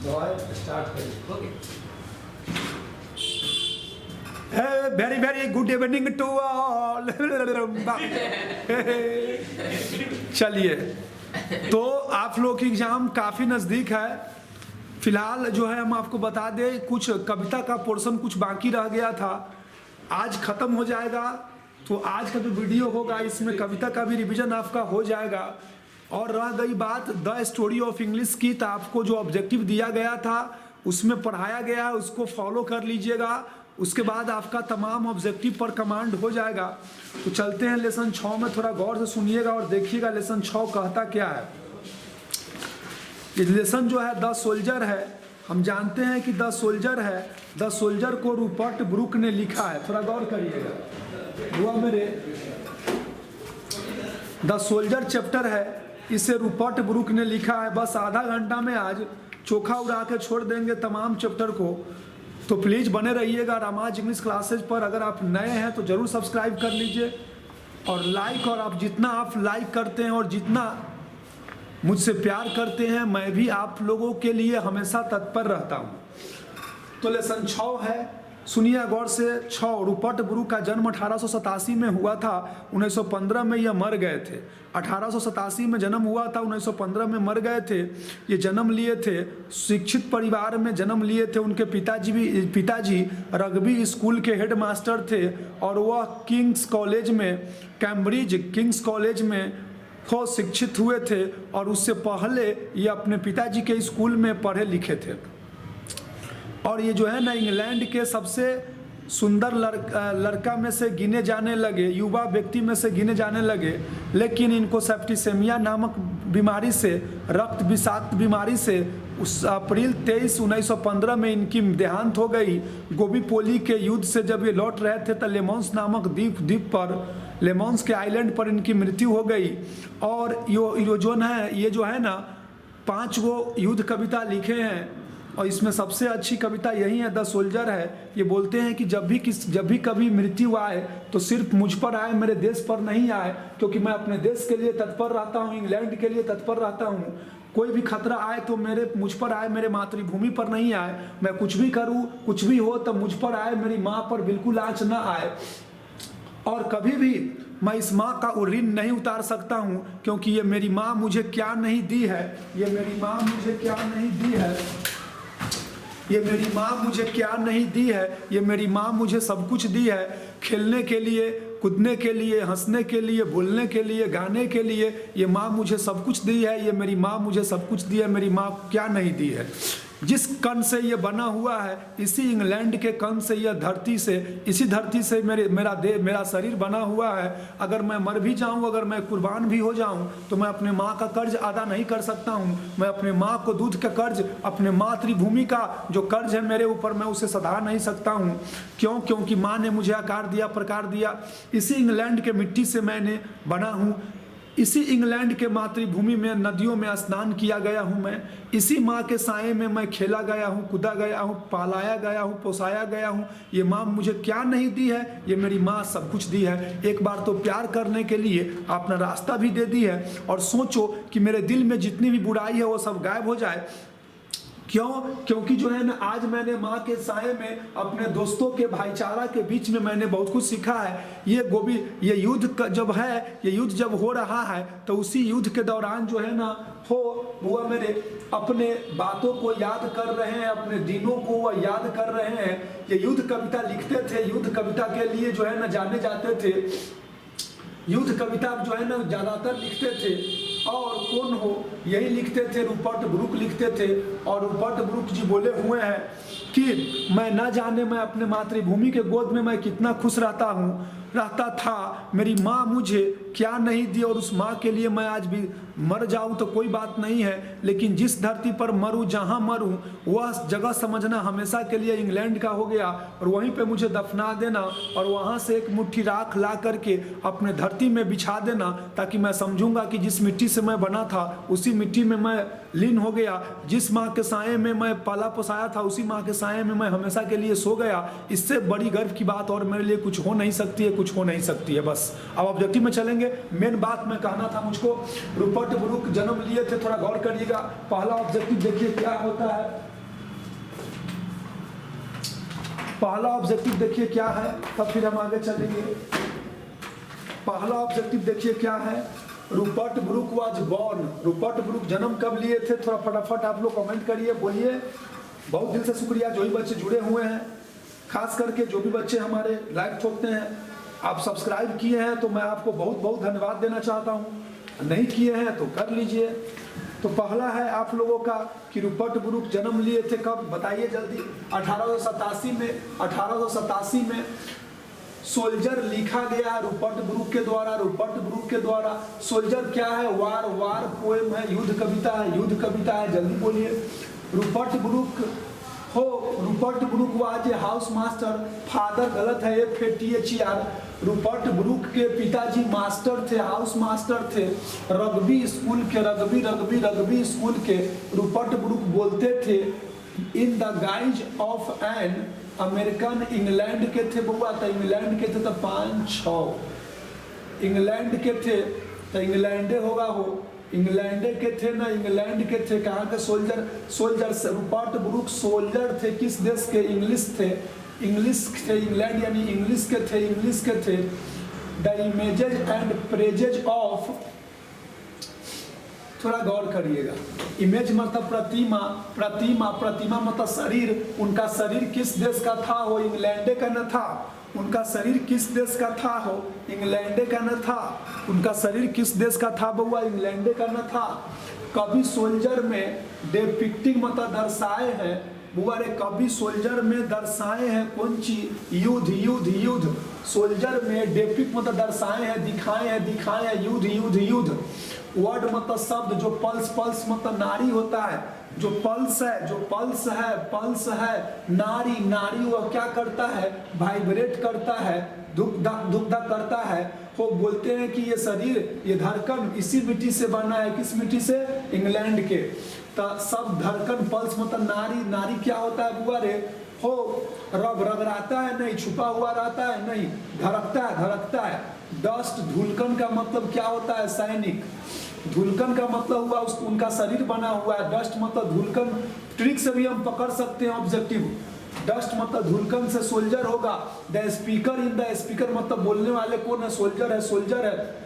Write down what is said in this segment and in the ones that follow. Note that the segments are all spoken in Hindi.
स्टार्ट करिए। Okay. Very very good evening to all. चलिए, तो आप लोग की एग्जाम काफ़ी नज़दीक है। फिलहाल जो है हम आपको बता दें, कुछ कविता का पोर्शन कुछ बाकी रह गया था, आज ख़त्म हो जाएगा। तो आज का जो वीडियो होगा इसमें कविता का भी रिवीजन आपका हो जाएगा। और रह गई बात द स्टोरी ऑफ इंग्लिश की, तो आपको जो ऑब्जेक्टिव दिया गया था उसमें पढ़ाया गया है, उसको फॉलो कर लीजिएगा। उसके बाद आपका तमाम ऑब्जेक्टिव पर कमांड हो जाएगा। तो चलते हैं लेसन 6 में, थोड़ा गौर से सुनिएगा और देखिएगा लेसन 6 कहता क्या है। ये लेसन जो है द सोल्जर है। हम जानते हैं कि द सोल्जर है, द सोल्जर को रूपर्ट ब्रूक ने लिखा है। थोड़ा गौर करिएगा हुआ मेरे, द सोल्जर चैप्टर है, इसे रूपर्ट ब्रूक ने लिखा है। बस आधा घंटा में आज चोखा उड़ा के छोड़ देंगे तमाम चैप्टर को। तो प्लीज़ बने रहिएगा रामाज इंग्लिश क्लासेज पर। अगर आप नए हैं तो ज़रूर सब्सक्राइब कर लीजिए और लाइक, और आप जितना आप लाइक करते हैं और जितना मुझसे प्यार करते हैं, मैं भी आप लोगों के लिए हमेशा तत्पर रहता हूँ। तो लेसन 6 है, सुनिए गौर से। 6, रूपर्ट ब्रूक का जन्म 1887 में हुआ था। 1915 में यह मर गए थे। 1887 में जन्म हुआ था, 1915 में मर गए थे। ये जन्म लिए थे शिक्षित परिवार में जन्म लिए थे। उनके पिताजी रग्बी स्कूल के हेडमास्टर थे और वह किंग्स कॉलेज में, कैम्ब्रिज किंग्स कॉलेज में वो शिक्षित हुए थे। और उससे पहले ये अपने पिताजी के स्कूल में पढ़े लिखे थे। और ये जो है ना इंग्लैंड के सबसे सुंदर लड़का में से गिने जाने लगे, युवा व्यक्ति में से गिने जाने लगे। लेकिन इनको सेप्टिसेमिया नामक बीमारी से, रक्त विषाक्त बीमारी से, उस अप्रैल 23, 1915 में इनकी देहांत हो गई। गोबीपोली के युद्ध से जब ये लौट रहे थे तो लेमॉन्स नामक द्वीप पर, लेमॉन्स के आइलैंड पर इनकी मृत्यु हो गई। और ये जो है ना 5 गो युद्ध कविता लिखे हैं और इसमें सबसे अच्छी कविता यही है, द सोल्जर है। ये बोलते हैं कि जब भी कभी मृत्यु आए तो सिर्फ मुझ पर आए, मेरे देश पर नहीं आए, क्योंकि मैं अपने देश के लिए तत्पर रहता हूँ, इंग्लैंड के लिए तत्पर रहता हूँ। कोई भी खतरा आए तो मुझ पर आए, मेरे मातृभूमि पर नहीं आए। मैं कुछ भी करूँ, कुछ भी हो तो मुझ पर आए, मेरी माँ पर बिल्कुल आँच न आए। और कभी भी मैं इस माँ का ऋण नहीं उतार सकता हूँ, क्योंकि ये मेरी माँ मुझे क्या नहीं दी है, ये मेरी माँ मुझे क्या नहीं दी है, ये मेरी माँ मुझे क्या नहीं दी है, ये मेरी माँ मुझे सब कुछ दी है। खेलने के लिए, कूदने के लिए, हंसने के लिए, बोलने के लिए, गाने के लिए, ये माँ मुझे सब कुछ दी है। ये मेरी माँ मुझे सब कुछ दी है, मेरी माँ क्या नहीं दी है। जिस कण से ये बना हुआ है, इसी इंग्लैंड के कण से, यह धरती से, इसी धरती से मेरा शरीर बना हुआ है। अगर मैं मर भी जाऊं, अगर मैं कुर्बान भी हो जाऊं, तो मैं अपने माँ का कर्ज अदा नहीं कर सकता हूं। मैं अपने माँ को दूध का कर्ज, अपने मातृभूमि का जो कर्ज है मेरे ऊपर, मैं उसे सधा नहीं सकता हूं। क्यों? क्योंकि माँ ने मुझे आकार दिया, प्रकार दिया। इसी इंग्लैंड के मिट्टी से मैंने बना हूँ। इसी इंग्लैंड के मातृभूमि में नदियों में स्नान किया गया हूँ मैं। इसी माँ के साए में मैं खेला गया हूँ, कूदा गया हूँ, पालाया गया हूँ, पोसाया गया हूँ। ये माँ मुझे क्या नहीं दी है, ये मेरी माँ सब कुछ दी है। एक बार तो प्यार करने के लिए अपना रास्ता भी दे दी है। और सोचो कि मेरे दिल में जितनी भी बुराई है वो सब गायब हो जाए। क्यों? क्योंकि जो है ना आज मैंने माँ के साए में, अपने दोस्तों के भाईचारा के बीच में मैंने बहुत कुछ सीखा है। ये युद्ध जब है, ये युद्ध जब हो रहा है, तो उसी युद्ध के दौरान जो है ना वो मेरे अपने बातों को याद कर रहे हैं, अपने दिनों को वह याद कर रहे हैं। ये युद्ध कविता लिखते थे, युद्ध कविता के लिए जो है ना जाने जाते थे। युद्ध कविता जो है ना ज़्यादातर लिखते थे। और कौन हो? यही लिखते थे, रूपर्ट ब्रूक लिखते थे। और रूपर्ट ब्रूक जी बोले हुए हैं कि मैं ना जाने मैं अपने मातृभूमि के गोद में मैं कितना खुश रहता था। मेरी माँ मुझे क्या नहीं दी, और उस माँ के लिए मैं आज भी मर जाऊं तो कोई बात नहीं है, लेकिन जिस धरती पर मरूं, जहां मरूं, वह जगह समझना हमेशा के लिए इंग्लैंड का हो गया। और वहीं पे मुझे दफना देना और वहां से एक मुट्ठी राख ला करके अपने धरती में बिछा देना, ताकि मैं समझूंगा कि जिस मिट्टी से मैं बना था उसी मिट्टी में मैं लीन हो गया। जिस माँ के साए में मैं पाला पोसाया था उसी माँ के साए में मैं हमेशा के लिए सो गया। इससे बड़ी गर्व की बात और मेरे लिए कुछ हो नहीं सकती है, कुछ हो नहीं सकती है। बस अब ऑब्जेक्टिव में चलेंगे। मेन बात मैं कहना था मुझको, रूपर्ट ब्रूक जन्म लिए थे, थोड़ा गौर करिएगा। पहला ऑब्जेक्टिव देखिए क्या होता है। पहला ऑब्जेक्टिव देखिए क्या है, तब फिर हम आगे चलेंगे। पहला ऑब्जेक्टिव देखिए क्या है, Rupert Brooke was born. Rupert Brooke जन्म कब लिए थे, थोड़ा फटाफट आप लोग कमेंट करिए, बोलिए। बहुत दिल से शुक्रिया जो भी बच्चे जुड़े हुए हैं, खास करके जो भी बच्चे हमारे लाइक ठोकते हैं, आप सब्सक्राइब किए हैं तो मैं आपको बहुत बहुत धन्यवाद देना चाहता हूँ, नहीं किए हैं तो कर लीजिए। तो पहला है आप लोगों का कि रूपर्ट ब्रूक जन्म लिए थे कब, बताइए जल्दी। 1887 में। 1887 में सोल्जर लिखा गया रूपर्ट ब्रूक के द्वारा। रूपर्ट ब्रूक के द्वारा सोल्जर क्या है, वार, वार पोएम है, युद्ध कविता है, युद्ध कविता है, जल्दी बोलिए। Rupert Brooke Rupert Brooke was a house master. Father गलत है, FATHER। रूपर्ट ब्रूक के पिताजी मास्टर थे, हाउस मास्टर थे, रग्बी स्कूल के, रग्बी स्कूल के रूपर्ट ब्रूक बोलते थे। In the guise of an American, England के थे बउआ, तो इंग्लैंड के थे तो 5-6 इंग्लैंड के थे तो इंग्लैंडे होगा हो, इंग्लैंडे के थे ना, इंग्लैंड के थे। कहाँ के soldier, soldier Rupert Brooke soldier थे, किस देश के, इंग्लिश थे, इंग्लिश थे, इंग्लैंड यानी इंग्लिश के थे, इंग्लिश के थे। The images and praises of, थोड़ा गौर करिएगा, इमेज मतलब प्रतिमा, प्रतिमा, प्रतिमा मतलब शरीर। उनका शरीर किस देश का था हो, इंग्लैंड का न था। उनका शरीर किस देश का था हो, इंग्लैंड का न था। उनका शरीर किस देश का था बउआ, इंग्लैंड का न था। कभी सोल्जर में डिपिक्टिंग मतलब दर्शाए हैं बुआ रे, कभी सोल्जर में दर्शाए हैं कौन चीज, युद्ध, युद्ध, युद्ध। सोल्जर में डिपिक्ट मतलब दर्शाए हैं, दिखाए हैं, दिखाए हैं, युद्ध, युद्ध, युद्ध। वर्ड मतलब शब्द, जो पल्स, पल्स मतलब नारी होता है, जो पल्स है, जो पल्स है, पल्स है, नारी, नारी वह क्या करता है, वाइब्रेट करता है, दुग्धा दुग्धा करता है। वो बोलते हैं कि ये शरीर, ये धड़कन इसी मिट्टी से बना है, किस मिट्टी से, इंग्लैंड के। तो सब धड़कन, पल्स मतलब नारी, नारी क्या होता है बुआ रे, हो रग रगड़ाता है नहीं, छुपा हुआ रहता है नहीं, धड़कता है, धड़कता है। डस्ट, धूलकन का मतलब क्या होता है, सैनिक। धूलकन का मतलब हुआ उनका शरीर बना हुआ है, डस्ट मतलब धूलकन। ट्रिक से भी हम पकड़ सकते हैं ऑब्जेक्टिव, डस्ट मतलब धूलकन से सोल्जर होगा। The speaker, in the speaker मतलब बोलने वाले कौन है, सोल्जर है, सोल्जर है।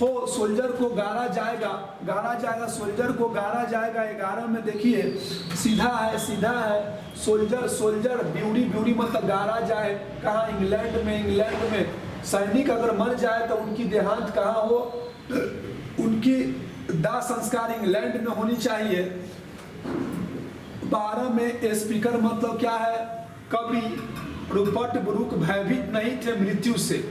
हो सोल्जर को गाड़ा जाएगा, गाड़ा जाएगा, सोल्जर को गाड़ा जाएगा। 11 में देखिए सीधा है, सीधा है, सोल्जर, सोल्जर, ब्यूटी, ब्यूटी मतलब गाड़ा जाए, कहाँ, इंग्लैंड में, इंग्लैंड में। सैनिक अगर मर जाए तो उनकी देहांत कहाँ हो, उनकी दाह संस्कार इंग्लैंड में होनी चाहिए। 12 में स्पीकर मतलब क्या है, कभी रूपर्ट ब्रूक भयभीत नहीं थे मृत्यु से।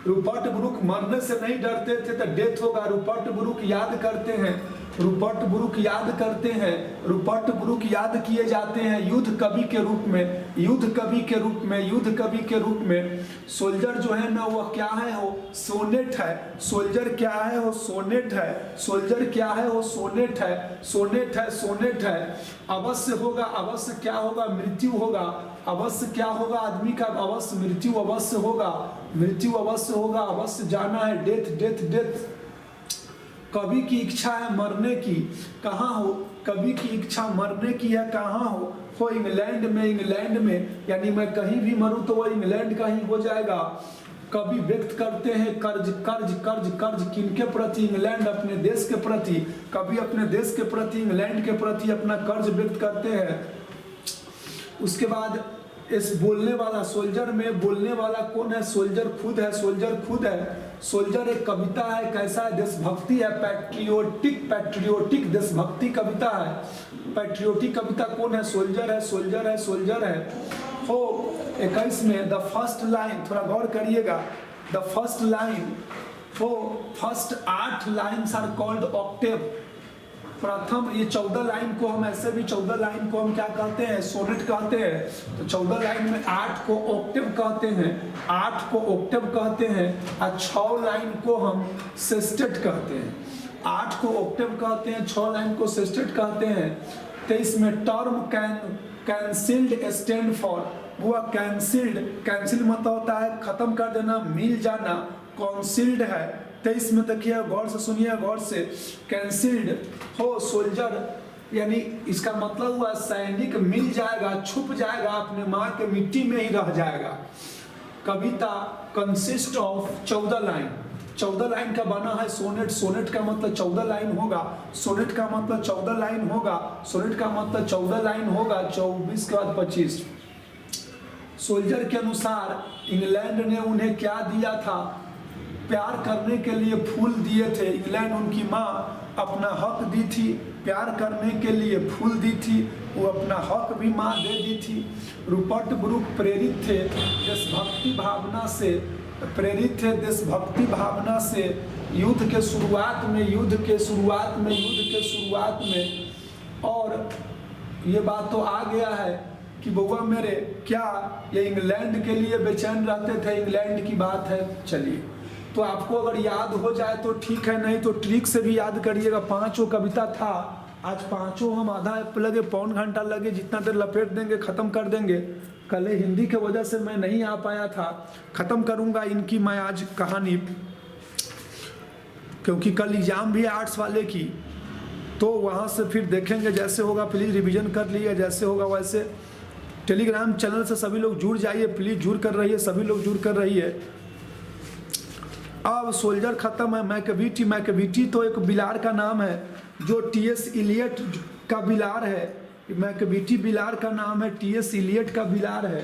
रूपर्ट ब्रूक मरने से नहीं डरते थे, तो डेथ होगा। रूपर्ट ब्रूक याद करते हैं, रूपर्ट ब्रूक याद करते हैं, रूपर्ट ब्रूक याद किए जाते हैं युद्ध कवि के रूप में, युद्ध कवि के रूप में, युद्ध कवि के रूप में। सोल्जर जो है ना वह क्या है हो, सोनेट है। सोल्जर क्या है हो, सोनेट है। सोल्जर क्या है हो, सोनेट है, सोनेट है, सोनेट है। अवश्य होगा, अवश्य क्या होगा, मृत्यु होगा। अवश्य क्या होगा आदमी का, अवश्य मृत्यु अवश्य होगा, मृत्यु अवश्य होगा, अवश्य जाना है, डेथ, डेथ, डेथ। कवि की इच्छा है मरने की, कहाँ हो, कवि की इच्छा मरने की है, कहाँ हो इंग्लैंड में, इंग्लैंड में, यानी मैं कहीं भी मरूं तो वह इंग्लैंड का ही हो जाएगा। कवि व्यक्त करते हैं कर्ज, कर्ज, कर्ज, कर्ज किनके प्रति, इंग्लैंड, अपने देश के प्रति। कवि अपने देश के प्रति, इंग्लैंड के प्रति अपना कर्ज व्यक्त करते हैं। उसके बाद इस बोलने वाला, सोल्जर में बोलने वाला कौन है, सोल्जर खुद है, सोल्जर खुद है। सोल्जर एक कविता है, कैसा है, देशभक्ति है, पैट्रियोटिक, पैट्रियोटिक देशभक्ति कविता है। पैट्रियोटिक कविता कौन है, सोल्जर है, सोल्जर है, सोल्जर है। हो 21 में द फर्स्ट लाइन, थोड़ा गौर करिएगा, द फर्स्ट लाइन, हो first 8 lines are called octave. प्रथम ये 14 लाइन को हम ऐसे भी 14 लाइन को हम क्या कहते हैं, सोनेट कहते हैं। तो 14 लाइन में 8 को ऑक्टेव कहते हैं, 8 को ऑक्टेव कहते हैं, और 6 लाइन को हम सेस्टेट कहते हैं। 8 को ऑक्टेव कहते हैं, 6 लाइन को सेस्टेट कहते हैं। 23 में टर्म कैंसिल्ड स्टैंड फॉर, हुआ कैंसिल्ड, कैंसिल मतलब होता है खत्म कर देना, मिल जाना, कॉन्सिल्ड है। 23 में देखिए, गौर से सुनिए, गौर से, कैंसिल्ड हो सोल्जर, यानी इसका मतलब हुआ सैनिक मिल जाएगा, छुप जाएगा, अपने माँ के मिट्टी में ही रह जाएगा। कविता कंसिस्ट ऑफ 14 लाइन। 14 लाइन का बना है सोनेट। सोनेट का मतलब 14 लाइन होगा। सोनेट का मतलब 14 लाइन होगा। सोनेट का मतलब 14 लाइन होगा। 24 के बाद 25। सोल्जर के अनुसार इंग्लैंड ने उन्हें क्या दिया था? प्यार करने के लिए फूल दिए थे। इंग्लैंड उनकी माँ अपना हक दी थी, प्यार करने के लिए फूल दी थी, वो अपना हक भी माँ दे दी थी। रूपर्ट ब्रूक प्रेरित थे देशभक्ति भावना से, प्रेरित थे देशभक्ति भावना से युद्ध के शुरुआत में। और ये बात तो आ गया है कि बउआ मेरे, क्या ये इंग्लैंड के लिए बेचैन रहते थे? इंग्लैंड की बात है। चलिए, तो आपको अगर याद हो जाए तो ठीक है, नहीं तो ट्रिक से भी याद करिएगा। 5 कविता था, आज 5 हम आधा लगे, पौन घंटा लगे, जितना देर लपेट देंगे ख़त्म कर देंगे। कल हिंदी के वजह से मैं नहीं आ पाया था, ख़त्म करूँगा इनकी मैं आज कहानी, क्योंकि कल एग्ज़ाम भी है आर्ट्स वाले की, तो वहाँ से फिर देखेंगे जैसे होगा। प्लीज़ रिवीजन कर लिए, जैसे होगा वैसे। टेलीग्राम चैनल से सभी लोग जुड़ जाइए, प्लीज़ जुड़ कर रहिए, सभी लोग जुड़ कर रहिए। अब सोल्जर खत्म है। मैकबीटी तो एक बिलार का नाम है, जो टी.एस. इलियट का बिलार है। मैकबीटी बिलार का नाम है, टी.एस. इलियट का बिलार है।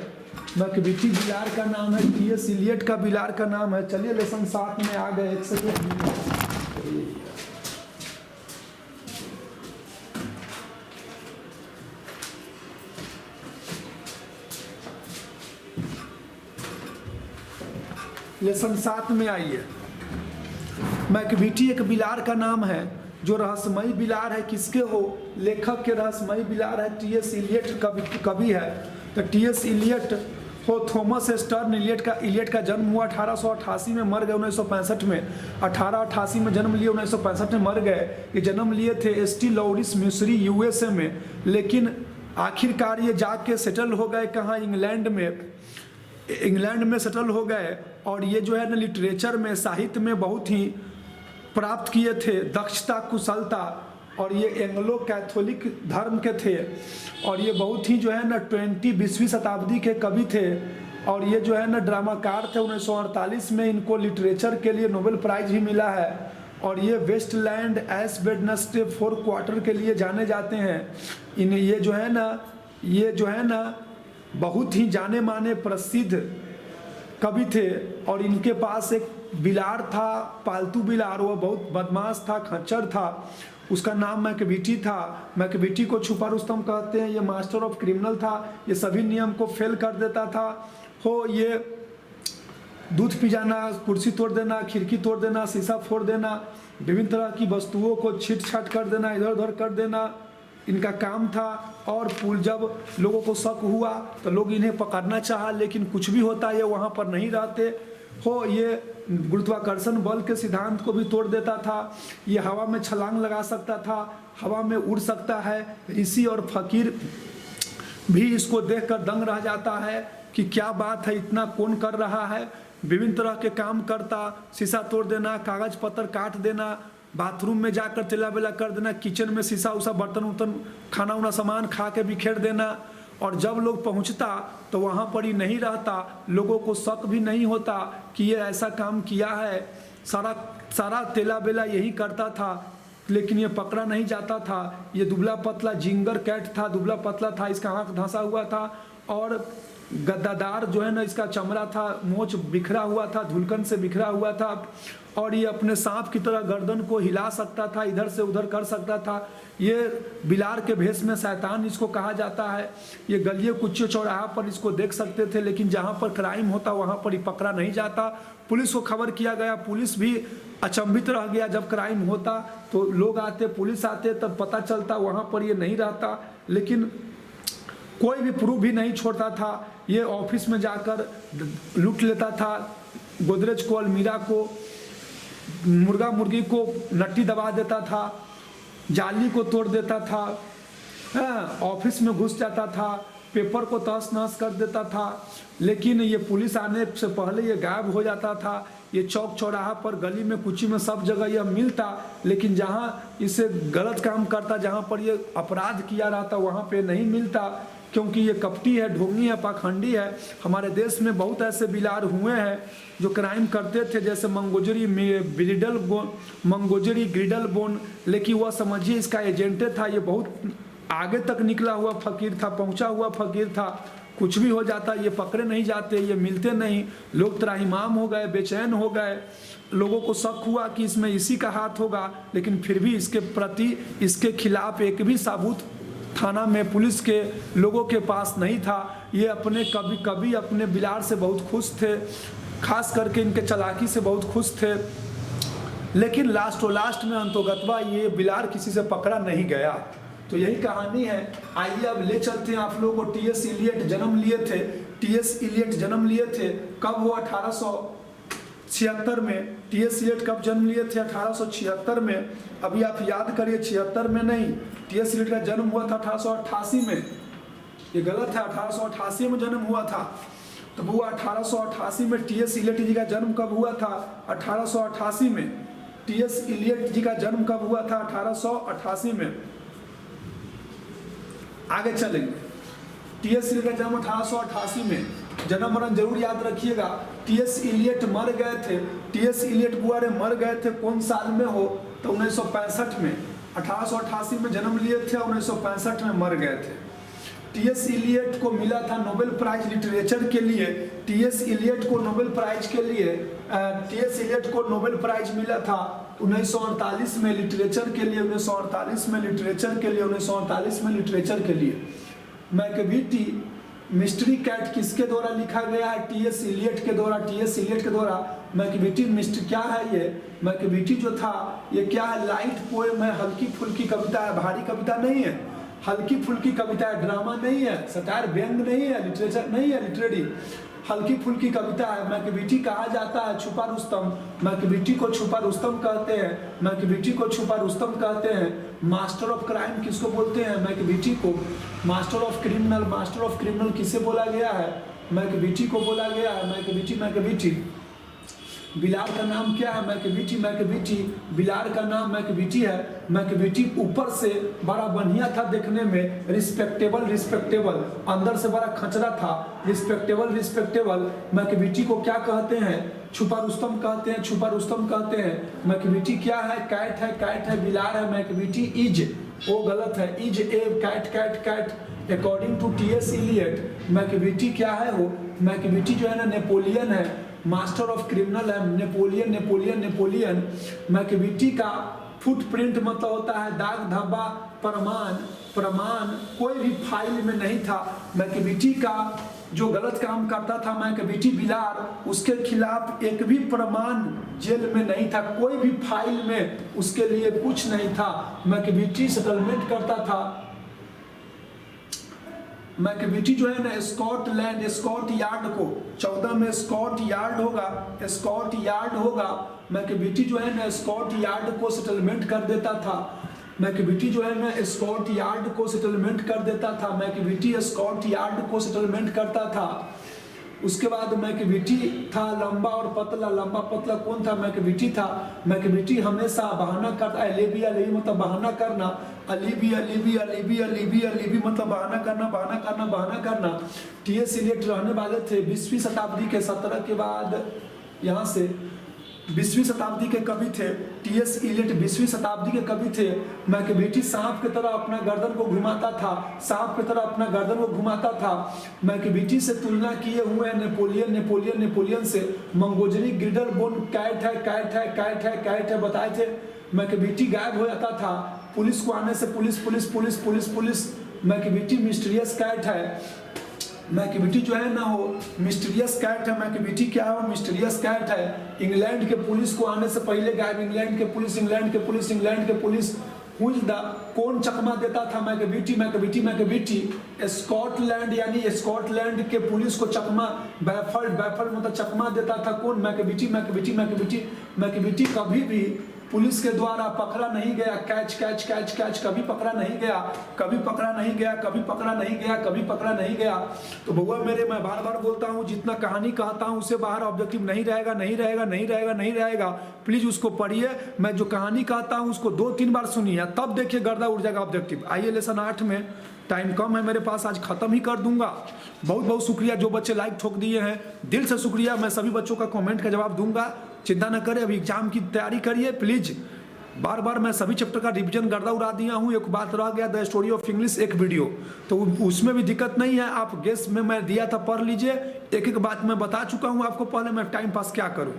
मैकबीटी बिलार का नाम है, टी.एस. इलियट का बिलार का नाम है। चलिए लेसन 7 में आ गए। एक सेकेंड, लेसन 7 में आइए। मैकबीटी एक बिलार का नाम है, जो रहस्यमयी बिलार है। किसके हो? लेखक के रहस्यमयी बिलार है। टी.एस. इलियट कवि है। तो टी.एस. इलियट हो, थॉमस स्टर्न इलियट का जन्म हुआ 1888 में, मर गए 1965 में। 1888 में जन्म लिए, 1965 में मर गए। ये जन्म लिए थे एस.टी. लॉरिस मिसूरी यूएसए में, लेकिन आखिरकार ये जाके सेटल हो गए कहाँ? इंग्लैंड में सेटल हो गए। और ये जो है ना, लिटरेचर में, साहित्य में बहुत ही प्राप्त किए थे, दक्षता, कुशलता। और ये एंग्लो कैथोलिक धर्म के थे, और ये बहुत ही जो है ना 20वीं शताब्दी के कवि थे। और ये जो है ना ड्रामाकार थे। 1948 में इनको लिटरेचर के लिए नोबेल प्राइज भी मिला है। और ये वेस्टलैंड एस वेडनेसडे 4 क्वार्टर के लिए जाने जाते हैं। ये जो है ना बहुत ही जाने माने प्रसिद्ध कवि थे। और इनके पास एक बिलार था, पालतू बिलार, वो बहुत बदमाश था, खच्चर था। उसका नाम मैकबीटी था। मैकबीटी को छुपा रुस्तम कहते हैं। ये मास्टर ऑफ क्रिमिनल था। ये सभी नियम को फेल कर देता था। ये दूध पी जाना, कुर्सी तोड़ देना, खिड़की तोड़ देना, शीशा फोड़ देना, विभिन्न तरह की वस्तुओं को छीट छाट कर देना, इधर उधर कर देना, इनका काम था। और जब लोगों को शक हुआ तो लोग इन्हें पकड़ना चाहा, लेकिन कुछ भी होता ये वहाँ पर नहीं रहते। ये गुरुत्वाकर्षण बल के सिद्धांत को भी तोड़ देता था। ये हवा में छलांग लगा सकता था, हवा में उड़ सकता है। ऋषि और फकीर भी इसको देखकर दंग रह जाता है कि क्या बात है, इतना कौन कर रहा है। विभिन्न तरह के काम करता, शीशा तोड़ देना, कागज पत्थर काट देना, बाथरूम में जाकर तेला बेला कर देना, किचन में शीशा उसा बर्तन उर्तन खाना उना सामान खा के बिखेर देना। और जब लोग पहुंचता तो वहाँ पर ही नहीं रहता, लोगों को शक भी नहीं होता कि ये ऐसा काम किया है। सारा तेला बेला यही करता था, लेकिन ये पकड़ा नहीं जाता था। ये दुबला पतला जिंगर कैट था, दुबला पतला था, इसका आँख धंसा हुआ था और गद्दादार जो है ना इसका चमड़ा था, मोच बिखरा हुआ था, धुलकन से बिखरा हुआ था। और ये अपने सांप की तरह गर्दन को हिला सकता था, इधर से उधर कर सकता था। ये बिलार के भेष में शैतान इसको कहा जाता है। ये गलियों कुच्चे चौराहा पर इसको देख सकते थे, लेकिन जहाँ पर क्राइम होता वहाँ पर ही पकड़ा नहीं जाता। पुलिस को खबर किया गया, पुलिस भी अचंभित रह गया। जब क्राइम होता तो लोग आते, पुलिस आते, तब पता चलता वहाँ पर ये नहीं रहता। लेकिन कोई भी प्रूफ भी नहीं छोड़ता था। ये ऑफिस में जाकर लूट लेता था, गोदरेज को, अलमीरा को, मुर्गा मुर्गी को नट्टी दबा देता था, जाली को तोड़ देता था, ऑफिस में घुस जाता था, पेपर को तहस नहस कर देता था, लेकिन ये पुलिस आने से पहले ये गायब हो जाता था। ये चौक चौराहा पर, गली में, कुची में, सब जगह यह मिलता, लेकिन जहाँ इसे गलत काम करता, जहाँ पर ये अपराध किया रहता, वहाँ पे नहीं मिलता, क्योंकि ये कपटी है, ढोंगी है, पाखंडी है। हमारे देश में बहुत ऐसे बिलार हुए हैं जो क्राइम करते थे, जैसे मंगोजरी ग्रिडल बोन, लेकिन वह समझिए इसका एजेंटे था। ये बहुत आगे तक निकला हुआ फकीर था, पहुंचा हुआ फकीर था। कुछ भी हो जाता, ये पकड़े नहीं जाते, ये मिलते नहीं, लोग त्राहिमाम हो गए, बेचैन हो गए। लोगों को शक हुआ कि इसमें इसी का हाथ होगा, लेकिन फिर भी इसके प्रति, इसके खिलाफ एक भी सबूत थाना में, पुलिस के लोगों के पास नहीं था। ये अपने कभी अपने बिलार से बहुत खुश थे, खास करके इनके चालाकी से बहुत खुश थे, लेकिन लास्ट में अंतोगत्वा ये बिलार किसी से पकड़ा नहीं गया। तो यही कहानी है। आइए अब ले चलते हैं आप लोगों को। टी.एस. इलियट जन्म लिए थे। टी.एस. इलियट जन्म लिए थे कब? हुआ 1876 में। टी.एस. इलियट कब जन्म लिए थे? 1876 में। अभी आप याद करिए, 76 में नहीं। टी.एस. इलियट का जन्म हुआ था 1888 में। ये गलत है, 1888 में जन्म हुआ था। तो हुआ 1888 में। टी.एस. इलियट जी का जन्म कब हुआ था? 1888 में। टी.एस. इलियट जी का जन्म कब हुआ था? 1888 में। आगे चलेंगे। टी.एस. इलियट का जन्म 1888 में। जन्म मरण जरूर याद रखिएगा। टी.एस. इलियट मर गए थे। टी.एस. इलियट बुआरे मर गए थे कौन साल में हो? तो 1965 में। 1888 में जन्म लिए थे, 1965 में मर गए थे। टी.एस. इलियट को मिला था नोबेल प्राइज लिटरेचर के लिए। टी.एस. इलियट को नोबेल प्राइज के लिए टी.एस. इलियट को नोबेल प्राइज मिला था 1948 में लिटरेचर के लिए। 1948 में लिटरेचर के लिए। 1948 में लिटरेचर के लिए। मैकबीटी मिस्ट्री कैट किसके द्वारा लिखा गया है? टी.एस. इलियट के द्वारा। टी.एस. इलियट के द्वारा मैकबीटी मिस्ट्री क्या है? ये मैकबीटी जो था, ये क्या है? लाइट पोएम है, हल्की फुल्की कविता है, भारी कविता नहीं है, हल्की फुल्की कविता है, ड्रामा नहीं है, सटायर व्यंग नहीं है, लिटरेचर नहीं है, लिटरेरी हल्की फुल्की कविता है। मैकबीटी कहा जाता है छुपा रुस्तम। मैकबीटी को छुपा रुस्तम कहते हैं। मैकबीटी को छुपा रुस्तम कहते हैं। मास्टर ऑफ क्राइम किसको बोलते हैं? मैकबीटी को। Master of criminal, master of criminal किसे बोला गया है? मैकबीटी को बोला गया है। मैकबीटी। बिलार का नाम क्या है? मैकबीटी। बिलार का नाम मैकबीटी है। मैकबीटी ऊपर से बड़ा बढ़िया था देखने में, रिस्पेक्टेबल, अंदर से बड़ा खचरा था, रिस्पेक्टेबल। मैकबीटी को क्या कहते हैं? छुपा रुस्तम कहते हैं। मैकबीटी क्या है? कैट है, बिलार है। मैकबीटी इज, वो गलत है, is a cat. According to T S. Eliot Macavity क्या है? वो मैकबीटी जो है ना, नेपोलियन है। मास्टर ऑफ क्रिमिनल है, नेपोलियन। मैकबीटी का फुटप्रिंट मतलब होता है दाग धब्बा, प्रमाण कोई भी फाइल में नहीं था। मैकबीटी का जो गलत काम करता था मैकबीटी बिलार, उसके खिलाफ एक भी प्रमाण जेल में नहीं था, कोई भी फाइल में उसके लिए कुछ नहीं था। मैकबीटी सेटलमेंट करता था। मैकबीटी जो है ना, स्कॉट यार्ड को 14 में स्कॉट यार्ड होगा। मैकबीटी जो है ना, स्कॉट यार्ड को सेटलमेंट कर देता था। मैकबीटी स्कॉट यार्ड को सेटलमेंट करता था। उसके बाद मैकबीटी था लंबा और पतला कौन था? मैकबीटी था। मैकबीटी हमेशा बहाना करता है। अलीबी मतलब बहाना करना, अलीबी मतलब बहाना करना। टी.एस. इलियट रहने वाले थे 20वीं शताब्दी के 17 के बाद, यहाँ से 20वीं शताब्दी के कवि थे। टी.एस. इलियट 20वीं शताब्दी के कवि थे। मैकबीटी सांप की तरह अपना गर्दन को घुमाता था। मैकबीटी से तुलना किए हुए हैं नेपोलियन से। मंगोजरी ग्रिडल बोन कैट है बताए थे। मैकबीटी गायब हो जाता था पुलिस को आने से। पुलिस। मैकबीटी मिस्टीरियस कैट है। मैकबीटी जो है ना, वो मिस्टीरियस कैट है। मैकबीटी क्या है? वो मिस्टीरियस कैट है। इंग्लैंड के पुलिस को आने से पहले गायब। इंग्लैंड के पुलिस कौन चकमा देता था? मैकबीटी। स्कॉटलैंड, यानी स्कॉटलैंड के पुलिस को चकमा, बैफर्ड मतलब चकमा देता था कौन? मैकबीटी। मैकबीटी कभी भी पुलिस के द्वारा पकड़ा नहीं गया, कैच कैच कैच कैच, कभी पकड़ा नहीं गया, कभी पकड़ा नहीं गया, कभी पकड़ा नहीं गया, कभी पकड़ा नहीं गया। तो बउआ मेरे, मैं बार बार बोलता हूँ, जितना कहानी कहता हूँ उससे बाहर ऑब्जेक्टिव नहीं रहेगा, नहीं रहेगा, नहीं रहेगा, नहीं रहेगा। प्लीज उसको पढ़िए। मैं जो कहानी कहता हूँ उसको 2-3 बार सुनिए, तब देखिए गर्दा उड़ जाएगा ऑब्जेक्टिव। आइए लेसन 8 में, टाइम कम है मेरे पास, आज खत्म ही कर दूंगा। बहुत बहुत शुक्रिया जो बच्चे लाइक ठोक दिए हैं, दिल से शुक्रिया। मैं सभी बच्चों का कमेंट का जवाब दूंगा, चिंता न करें। अभी एग्जाम की तैयारी करिए प्लीज। बार बार मैं सभी चैप्टर का रिवीजन गर्दा उड़ा दिया हूँ। एक बात रह गया, द स्टोरी ऑफ इंग्लिश एक वीडियो, तो उसमें भी दिक्कत नहीं है, आप गेस में मैं दिया था पढ़ लीजिए। एक एक बात मैं बता चुका हूँ आपको पहले, मैं टाइम पास क्या करूँ।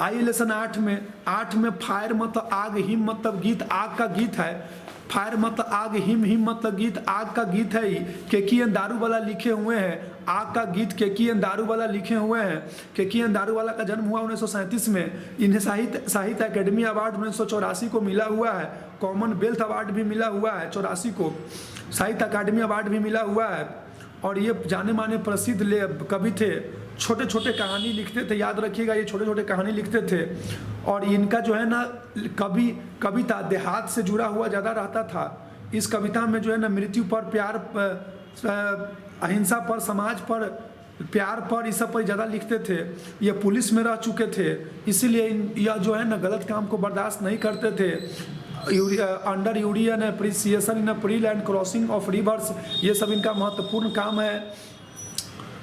आइए लेसन 8 में फायर मतलब आग, हिम मतलब गीत, आग का गीत है। फायर मतलब आग, हिम मतलब गीत, आग का गीत है। केकीएन दारूवाला लिखे हुए हैं, आग का गीत केकीएन दारूवाला लिखे हुए हैं। केकीएन दारूवाला का जन्म हुआ 1937 में। इन्हें साहित्य अकेडमी अवार्ड 1984 को मिला हुआ है। कॉमनवेल्थ अवार्ड भी मिला हुआ है 84 को, साहित्य अकादमी अवार्ड भी मिला हुआ है। और ये जाने माने प्रसिद्ध कवि थे, छोटे छोटे कहानी लिखते थे, याद रखिएगा, ये छोटे छोटे कहानी लिखते थे। और इनका जो है ना कविता देहात से जुड़ा हुआ ज़्यादा रहता था। इस कविता में जो है ना मृत्यु पर, प्यार, अहिंसा पर, समाज पर, प्यार पर, इस सब पर ज़्यादा लिखते थे। ये पुलिस में रह चुके थे, इसीलिए यह जो है ना गलत काम को बर्दाश्त नहीं करते थे। Under यूरियन appreciation in pre land crossing of reverse, ये सब इनका महत्वपूर्ण काम है।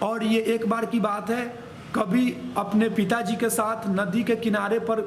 और ये एक बार की बात है, कभी अपने पिताजी के साथ नदी के किनारे पर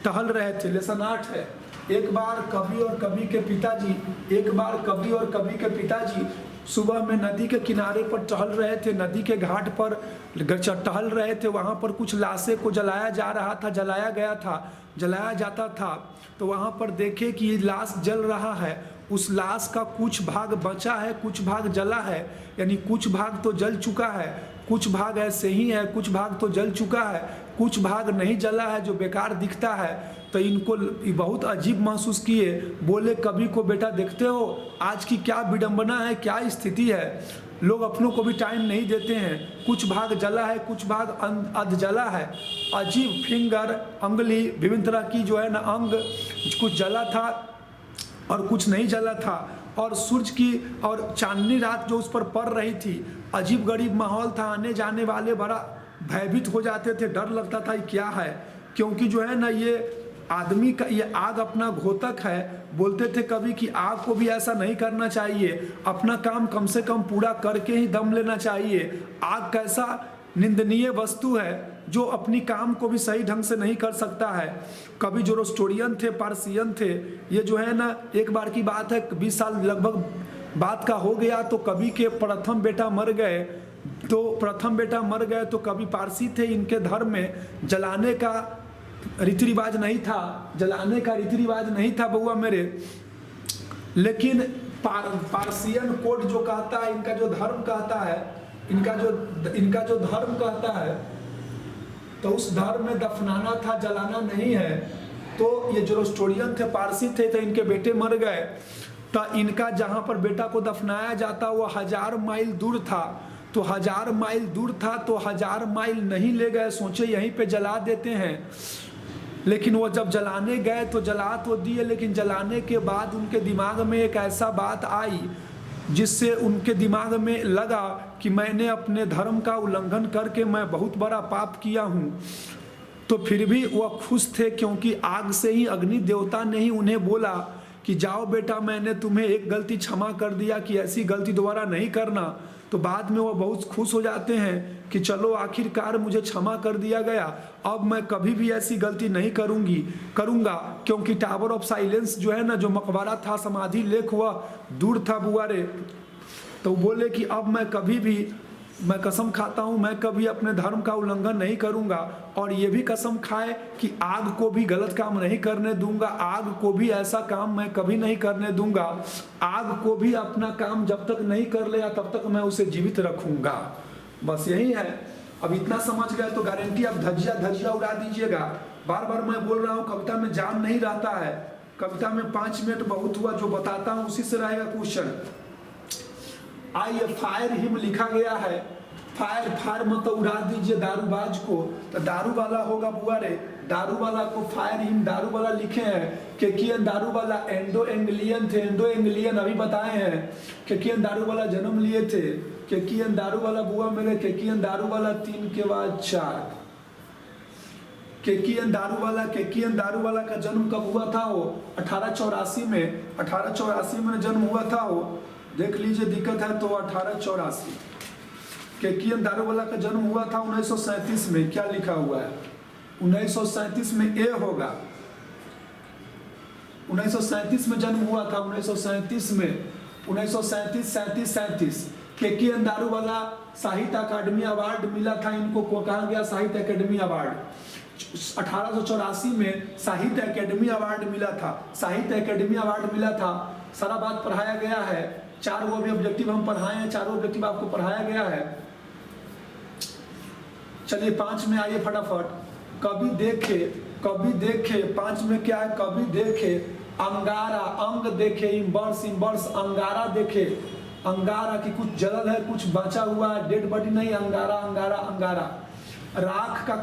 टहल रहे थे। लेसन 8 है। एक बार कवि और कवि के पिताजी, एक बार कवि और कवि के पिताजी सुबह में नदी के किनारे पर टहल रहे थे, नदी के घाट पर टहल रहे थे। वहाँ पर कुछ लाशें को जलाया जा रहा था, जलाया गया था, जलाया जाता था। तो वहाँ पर देखे कि ये लाश जल रहा है। उस लाश का कुछ भाग बचा है, कुछ भाग जला है, यानी कुछ भाग तो जल चुका है, कुछ भाग ऐसे ही है, कुछ भाग तो जल चुका है, कुछ भाग नहीं जला है जो बेकार दिखता है। तो इनको बहुत अजीब महसूस किए। बोले कवि को, बेटा देखते हो आज की क्या विडंबना है, क्या स्थिति है। लोग अपनों को भी टाइम नहीं देते हैं। कुछ भाग जला है, कुछ भाग अध जला है। अजीब फिंगर, अंगुली, विभिन्न तरह की जो है ना अंग, कुछ जला था और कुछ नहीं जला था। और सूरज की और चांदनी रात जो उस पर पड़ रही थी, अजीब गरीब माहौल था। आने जाने वाले बड़ा भयभीत हो जाते थे, डर लगता था ये क्या है, क्योंकि जो है ना ये आदमी का, ये आग अपना घोतक है। बोलते थे कभी कि आग को भी ऐसा नहीं करना चाहिए, अपना काम कम से कम पूरा करके ही दम लेना चाहिए। आग कैसा निंदनीय वस्तु है जो अपनी काम को भी सही ढंग से नहीं कर सकता है। कभी जोरोस्टोरियन थे, पारसियन थे। ये जो है ना एक बार की बात है, 20 साल लगभग बात का हो गया। तो कवि के प्रथम बेटा मर गए, तो कवि पारसी थे। इनके धर्म में जलाने का रीति रिवाज नहीं था, बउआ मेरे। लेकिन पारसियन कोड जो कहता है, इनका जो धर्म कहता है, इनका जो धर्म कहता है, तो उस धर्म में दफनाना था, जलाना नहीं है। तो ये जोरोस्टोरियन थे, पारसी थे, तो इनके बेटे मर गए। तो इनका जहाँ पर बेटा को दफनाया जाता वो 1000 माइल दूर था। तो 1000 माइल दूर था, तो 1000 माइल नहीं ले गए, सोचे यहीं पे जला देते हैं। लेकिन वो जब जलाने गए तो जला तो दिए, लेकिन जलाने के बाद उनके दिमाग में एक ऐसा बात आई जिससे उनके दिमाग में लगा कि मैंने अपने धर्म का उल्लंघन करके मैं बहुत बड़ा पाप किया हूँ। तो फिर भी वह खुश थे, क्योंकि आग से ही अग्नि देवता ने ही उन्हें बोला कि जाओ बेटा, मैंने तुम्हें एक गलती क्षमा कर दिया कि ऐसी गलती दोबारा नहीं करना। तो बाद में वो बहुत खुश हो जाते हैं कि चलो आखिरकार मुझे क्षमा कर दिया गया, अब मैं कभी भी ऐसी गलती नहीं करूँगा। क्योंकि टावर ऑफ साइलेंस जो है ना, जो मकबरा था, समाधि लेख, हुआ दूर था बुआरे। तो बोले कि अब मैं कसम खाता हूँ, मैं कभी अपने धर्म का उल्लंघन नहीं करूँगा। और ये भी कसम खाए कि आग को भी गलत काम नहीं करने दूंगा, आग को भी ऐसा काम मैं कभी नहीं करने दूंगा। आग को भी अपना काम जब तक नहीं कर लिया तब तक मैं उसे जीवित रखूंगा। बस यही है। अब इतना समझ गए तो गारंटी अब धज्जिया उड़ा दीजिएगा। बार बार मैं बोल रहा हूँ, कविता में जान नहीं रहता है। कविता में 5 मिनट बहुत हुआ, जो बताता हूँ उसी से रहेगा क्वेश्चन। आइए, फायर हिम लिखा गया है। फायर मतलब उड़ा दीजिए दारूबाज को, तो दारू वाला होगा बुआ रे। दारू वाला को फायर हिम दारू वाला लिखे हैं। केकियन दारू वाला एंडो एंग्लियन थे, एंडो एंग्लियन अभी बताए हैं। केकियन दारू वाला जन्म लिए थे। केकियन दारू वाला बुआ मेरे, केकियन दारू वाला 3 के बाद 4। केकियन दारू वाला का जन्म कब हुआ था? वो 1884 में, 1884 में जन्म हुआ था वो। देख लीजिए दिक्कत है तो 1884। केकियन दारू वाला का जन्म हुआ था 1937 में। क्या लिखा हुआ है? 1937 में ए होगा। 1937 में जन्म हुआ था, 1937 में, 1937 केकियन दारू वाला साहित्य अकादमी अवार्ड मिला था इनको, को कहा गया साहित्य अकादमी अवार्ड। 1884 में साहित्य अकादमी अवार्ड मिला था, साहित्य अकादमी अवार्ड मिला था। सारा बात पढ़ाया गया है, 4 वो भी ऑब्जेक्टिव हम पढ़ाए हैं, 4 ऑब्जेक्टिव आपको पढ़ाया गया है। चलिए 5 में आइए फटाफट। कभी देखे 5 में क्या है? कभी देखे अंगारा, अंग देखे, इम्बर्स अंगारा देखे। अंगारा की कुछ जलल है, कुछ बचा हुआ है, डेड बॉडी नहीं, अंगारा। राख का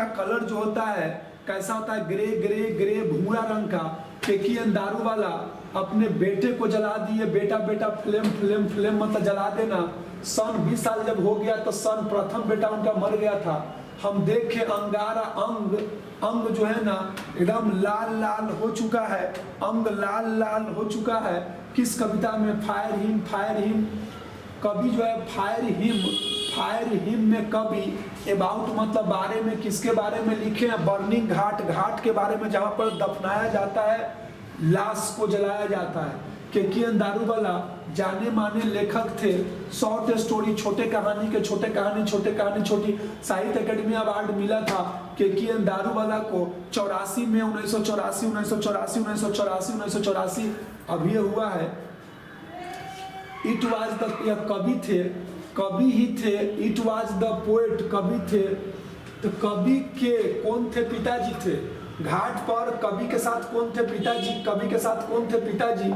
कलर जो होता है कैसा होता है? ग्रे भूरा रंग का। केकियन दारू वाला अपने बेटे को जला दिए। बेटा फ्लेम मतलब जला देना। सन 20 साल जब हो गया तो सन प्रथम बेटा उनका मर गया था। हम देखे अंगारा, अंग जो है ना एकदम लाल हो चुका है, अंग लाल हो चुका है। किस कविता में? Fire him. कवि जो है फायर हिम में कवि अबाउट मतलब बारे में, किसके बारे में लिखे हैं? बर्निंग घाट के बारे में, जहाँ पर दफनाया जाता है, लाश को जलाया जाता है। केकियन दारू वाला जाने माने लेखक थे। शॉर्ट स्टोरी, छोटे कहानी छोटी साहित्य अकादमी अवार्ड मिला था केकियन दारू वाला को 84 में, 1984 अभी हुआ है। इट वाज द, यह कवि ही थे। इट वाज द पोएट, कवि थे। तो कवि के कौन थे? पिताजी थे। घाट पर कवि के साथ कौन थे? पिताजी।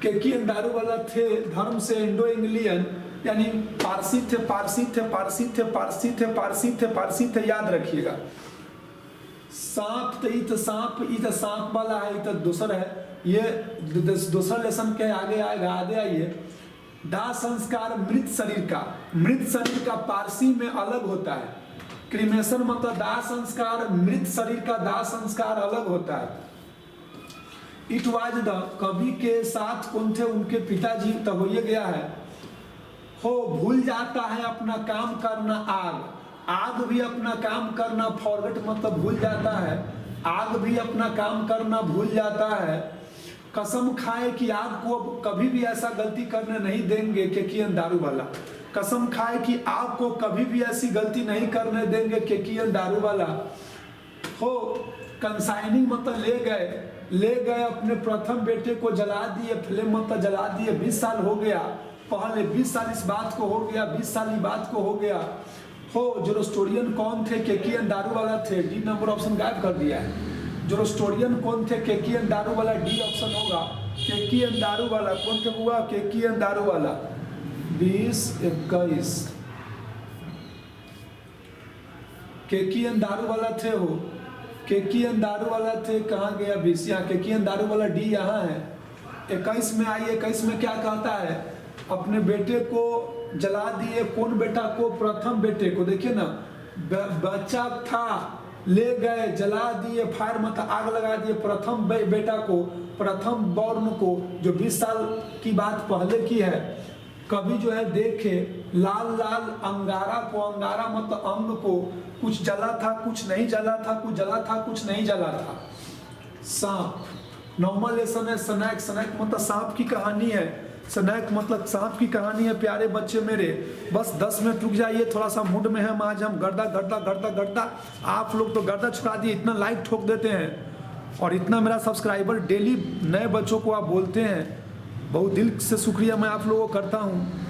केकियन दारू वाला थे धर्म से इंडो इंग्लियन, यानी पारसी थे। याद रखिएगा। सांप वाला है, तो दूसरा है। ये दूसरा लेसन के आगे आइए। दाह संस्कार मृत शरीर का पारसी में अलग होता है। क्रिमेशन मतलब दाह संस्कार, मृत शरीर का दाह संस्कार अलग होता है। इट वाज द, कवि के साथ कौन थे? उनके पिताजी। तो हो ये गया है। भूल जाता है अपना काम करना आग भी अपना काम करना, फॉरगेट मतलब भूल जाता है। आग भी अपना काम करना भूल जाता है। कसम खाए कि आग को कभी भी ऐसा गलती करने नहीं देंगे। केकियन दारू वाला कसम खाए कि आग को कभी भी ऐसी गलती नहीं करने देंगे। केकियन दारू वाला। कंसाइनिंग मतलब ले गए अपने प्रथम बेटे को जला दिए। फ्लेम मतलब जला दिए। 20 साल हो गया, पहले 20 साल इस बात को हो गया, 20 साल इस बात को हो गया। जोरोस्टोरियन कौन थे? केकियन दारू वाला थे। डी नंबर ऑप्शन गायब कर दिया है। जोरोस्टोरियन कौन थे? केकियन दारू वाला, डी ऑप्शन होगा। केकियन दारू वाला कौन थे हुआ? केकियन दारू वाला 20-21 केकियन दारू वाला थे। केकियन दारू वाला थे, कहाँ गया 20? यहाँ केकियन दारू वाला डी यहाँ है। 21 में आइए। 21 में क्या कहता है? अपने बेटे को जला दिए। कौन बेटा को? प्रथम बेटे को। देखिए ना, बच्चा था, ले गए, जला दिए, फायर मतलब आग लगा दिए प्रथम बेटा को, प्रथम बॉर्न को, जो 20 साल की बात पहले की है। कभी जो है देखे लाल अंगारा को, अंगारा मतलब अंग को, कुछ जला था कुछ नहीं जला था, कुछ जला था कुछ नहीं जला था। सांप, नॉर्मल लेसन है। स्नैक मतलब सांप की कहानी है। स्नैक मतलब सांप की कहानी है। प्यारे बच्चे मेरे, बस 10 मिनट रुक जाइए, थोड़ा सा मूड में हम आज। हम गर्दा आप लोग तो गर्दा छुड़ा दिए, इतना लाइक ठोक देते हैं और इतना मेरा सब्सक्राइबर डेली नए बच्चों को आप बोलते हैं। बहुत दिल से शुक्रिया मैं आप लोगों को करता हूँ।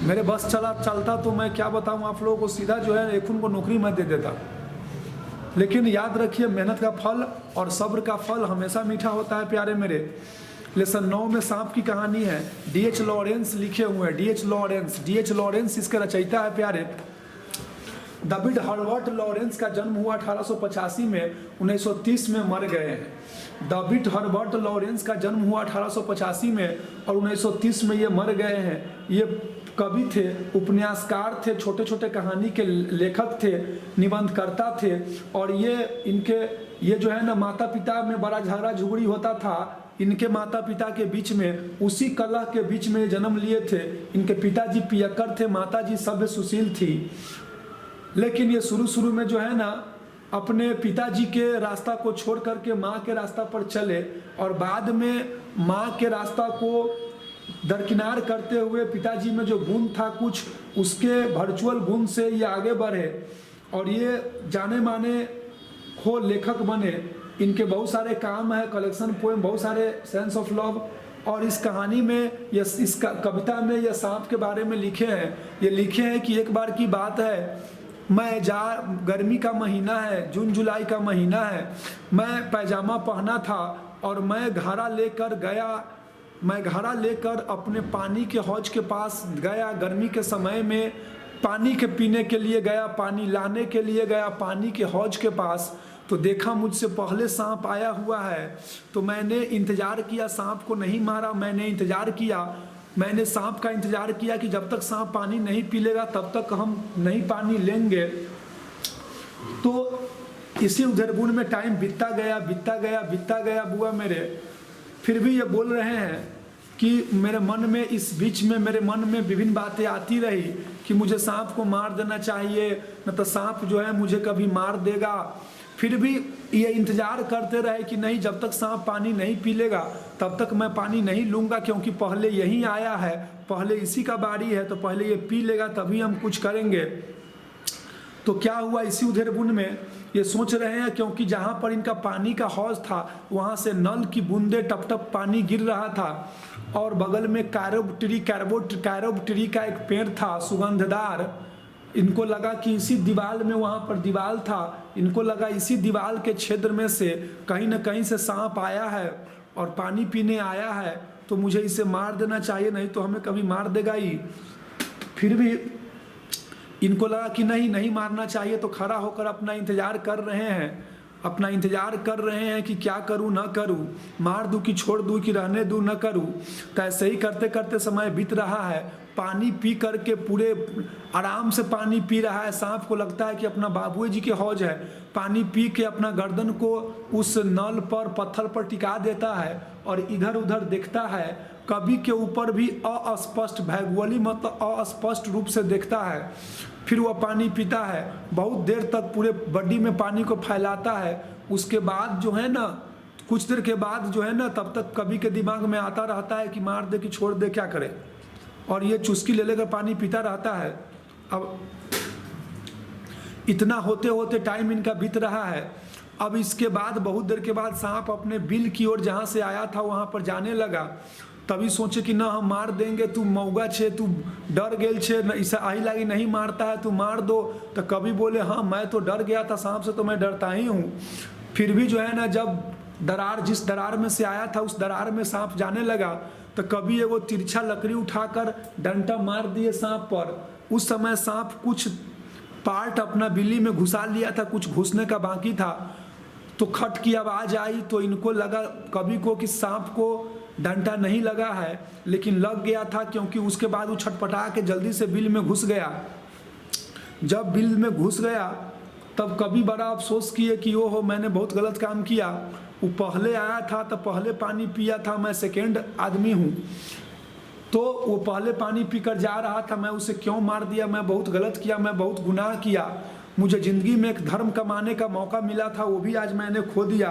मेरे बस चलता तो मैं क्या बताऊँ आप लोगों को, सीधा जो है एक उनको नौकरी मैं दे देता। लेकिन याद रखिए, मेहनत का फल और सब्र का फल हमेशा मीठा होता है प्यारे मेरे। लेसन 9 में सांप की कहानी है। D.H. लॉरेंस लिखे हुए हैं। D.H. लॉरेंस इसके रचयिता है प्यारे। डेविड हर्बर्ट लॉरेंस का जन्म हुआ 1885 में, 1930 में मर गए हैं। डेविड हर्बर्ट लॉरेंस का जन्म हुआ 1885 में और 1930 में ये मर गए हैं। ये कवि थे, उपन्यासकार थे, छोटे छोटे कहानी के लेखक थे, निबंधकर्ता थे। और ये जो है ना, माता पिता में बड़ा झगड़ा झुगड़ी होता था इनके माता पिता के बीच में, उसी कलह के बीच में जन्म लिए थे। इनके पिताजी पियक्कर थे, माताजी सभ्य सुशील थी। लेकिन ये शुरू में जो है ना, अपने पिताजी के रास्ता को छोड़ करके माँ के रास्ता पर चले और बाद में माँ के रास्ता को दरकिनार करते हुए पिताजी में जो गुण था कुछ, उसके वर्चुअल गुण से ये आगे बढ़े और ये जाने माने हो लेखक बने। इनके बहुत सारे काम है, कलेक्शन पोएम, बहुत सारे सेंस ऑफ लव। और इस कहानी में इस कविता में ये सांप के बारे में लिखे हैं। ये लिखे हैं कि एक बार की बात है, गर्मी का महीना है, जून जुलाई का महीना है। मैं पैजामा पहना था और मैं घड़ा लेकर अपने पानी के हौज के पास गया। गर्मी के समय में पानी के पीने के लिए गया, पानी लाने के लिए गया पानी के हौज के पास। तो देखा मुझसे पहले सांप आया हुआ है। तो मैंने इंतज़ार किया, सांप को नहीं मारा। मैंने सांप का इंतज़ार किया कि जब तक सांप पानी नहीं पी लेगा तब तक हम नहीं पानी लेंगे। तो इसी उधरबुन में टाइम बीतता गया बुआ मेरे। फिर भी ये बोल रहे हैं कि मेरे मन में विभिन्न बातें आती रही कि मुझे सांप को मार देना चाहिए, न तो सांप जो है मुझे कभी मार देगा। फिर भी ये इंतज़ार करते रहे कि नहीं, जब तक सांप पानी नहीं पी लेगा तब तक मैं पानी नहीं लूँगा, क्योंकि पहले यही आया है, पहले इसी का बारी है, तो पहले ये पी लेगा तभी हम कुछ करेंगे। तो क्या हुआ, इसी उधेड़बुन में ये सोच रहे हैं, क्योंकि जहाँ पर इनका पानी का हौज था वहाँ से नल की बूंदे टप टप पानी गिर रहा था और बगल में कैरोब ट्री का एक पेड़ था सुगंधदार। इनको लगा कि इसी दीवार में, वहाँ पर दीवार था, इनको लगा इसी दीवार के क्षेत्र में से कहीं न कहीं से सांप आया है और पानी पीने आया है, तो मुझे इसे मार देना चाहिए, नहीं तो हमें कभी मार देगा ही। फिर भी इनको लगा कि नहीं मारना चाहिए, तो खड़ा होकर अपना इंतज़ार कर रहे हैं कि क्या करूं ना करूं, मार दूं कि छोड़ दूं कि रहने दूं ना करूं। तो ऐसे ही करते करते समय बीत रहा है। पानी पी करके पूरे आराम से पानी पी रहा है। सांप को लगता है कि अपना बाबूजी जी के हौज है। पानी पी के अपना गर्दन को उस नल पर, पत्थर पर टिका देता है और इधर उधर देखता है। कवि के ऊपर भी अस्पष्ट, भैगोली मतलब अस्पष्ट रूप से देखता है। फिर वह पानी पीता है, बहुत देर तक पूरे बॉडी में पानी को फैलाता है। उसके बाद जो है ना, कुछ देर के बाद जो है ना, तब तक कवि के दिमाग में आता रहता है कि मार दे कि छोड़ दे, क्या करे। और ये चुस्की ले लेकर पानी पीता रहता है। अब इतना होते होते टाइम इनका बीत रहा है। अब इसके बाद बहुत देर के बाद सांप अपने बिल की ओर जहाँ से आया था वहाँ पर जाने लगा। तभी सोचे कि ना हम मार देंगे, तू मौगा छे, तू डर गेल छे, इसे आही लागी नहीं मारता है, तू मार दो। तो कवि बोले हाँ मैं तो डर गया था सांप से, तो मैं डरता ही हूँ। फिर भी जो है ना, जब जिस दरार में से आया था उस दरार में सांप जाने लगा, तो कभी एगो तिरछा लकड़ी उठाकर डंडा मार दिए सांप पर। उस समय सांप कुछ पार्ट अपना बिल्ली में घुसा लिया था, कुछ घुसने का बाकी था। तो खट की आवाज़ आई, तो इनको लगा कवि को कि सांप को डंडा नहीं लगा है, लेकिन लग गया था, क्योंकि उसके बाद वो छटपटा के जल्दी से बिल में घुस गया। जब बिल में घुस गया तब कवि बड़ा अफसोस किए कि ओहो मैंने बहुत गलत काम किया। वो पहले आया था तो पहले पानी पिया था, मैं सेकेंड आदमी हूँ। तो वो पहले पानी पीकर जा रहा था, मैं उसे क्यों मार दिया, मैं बहुत गलत किया, मैं बहुत गुनाह किया। मुझे ज़िंदगी में एक धर्म कमाने का मौका मिला था, वो भी आज मैंने खो दिया।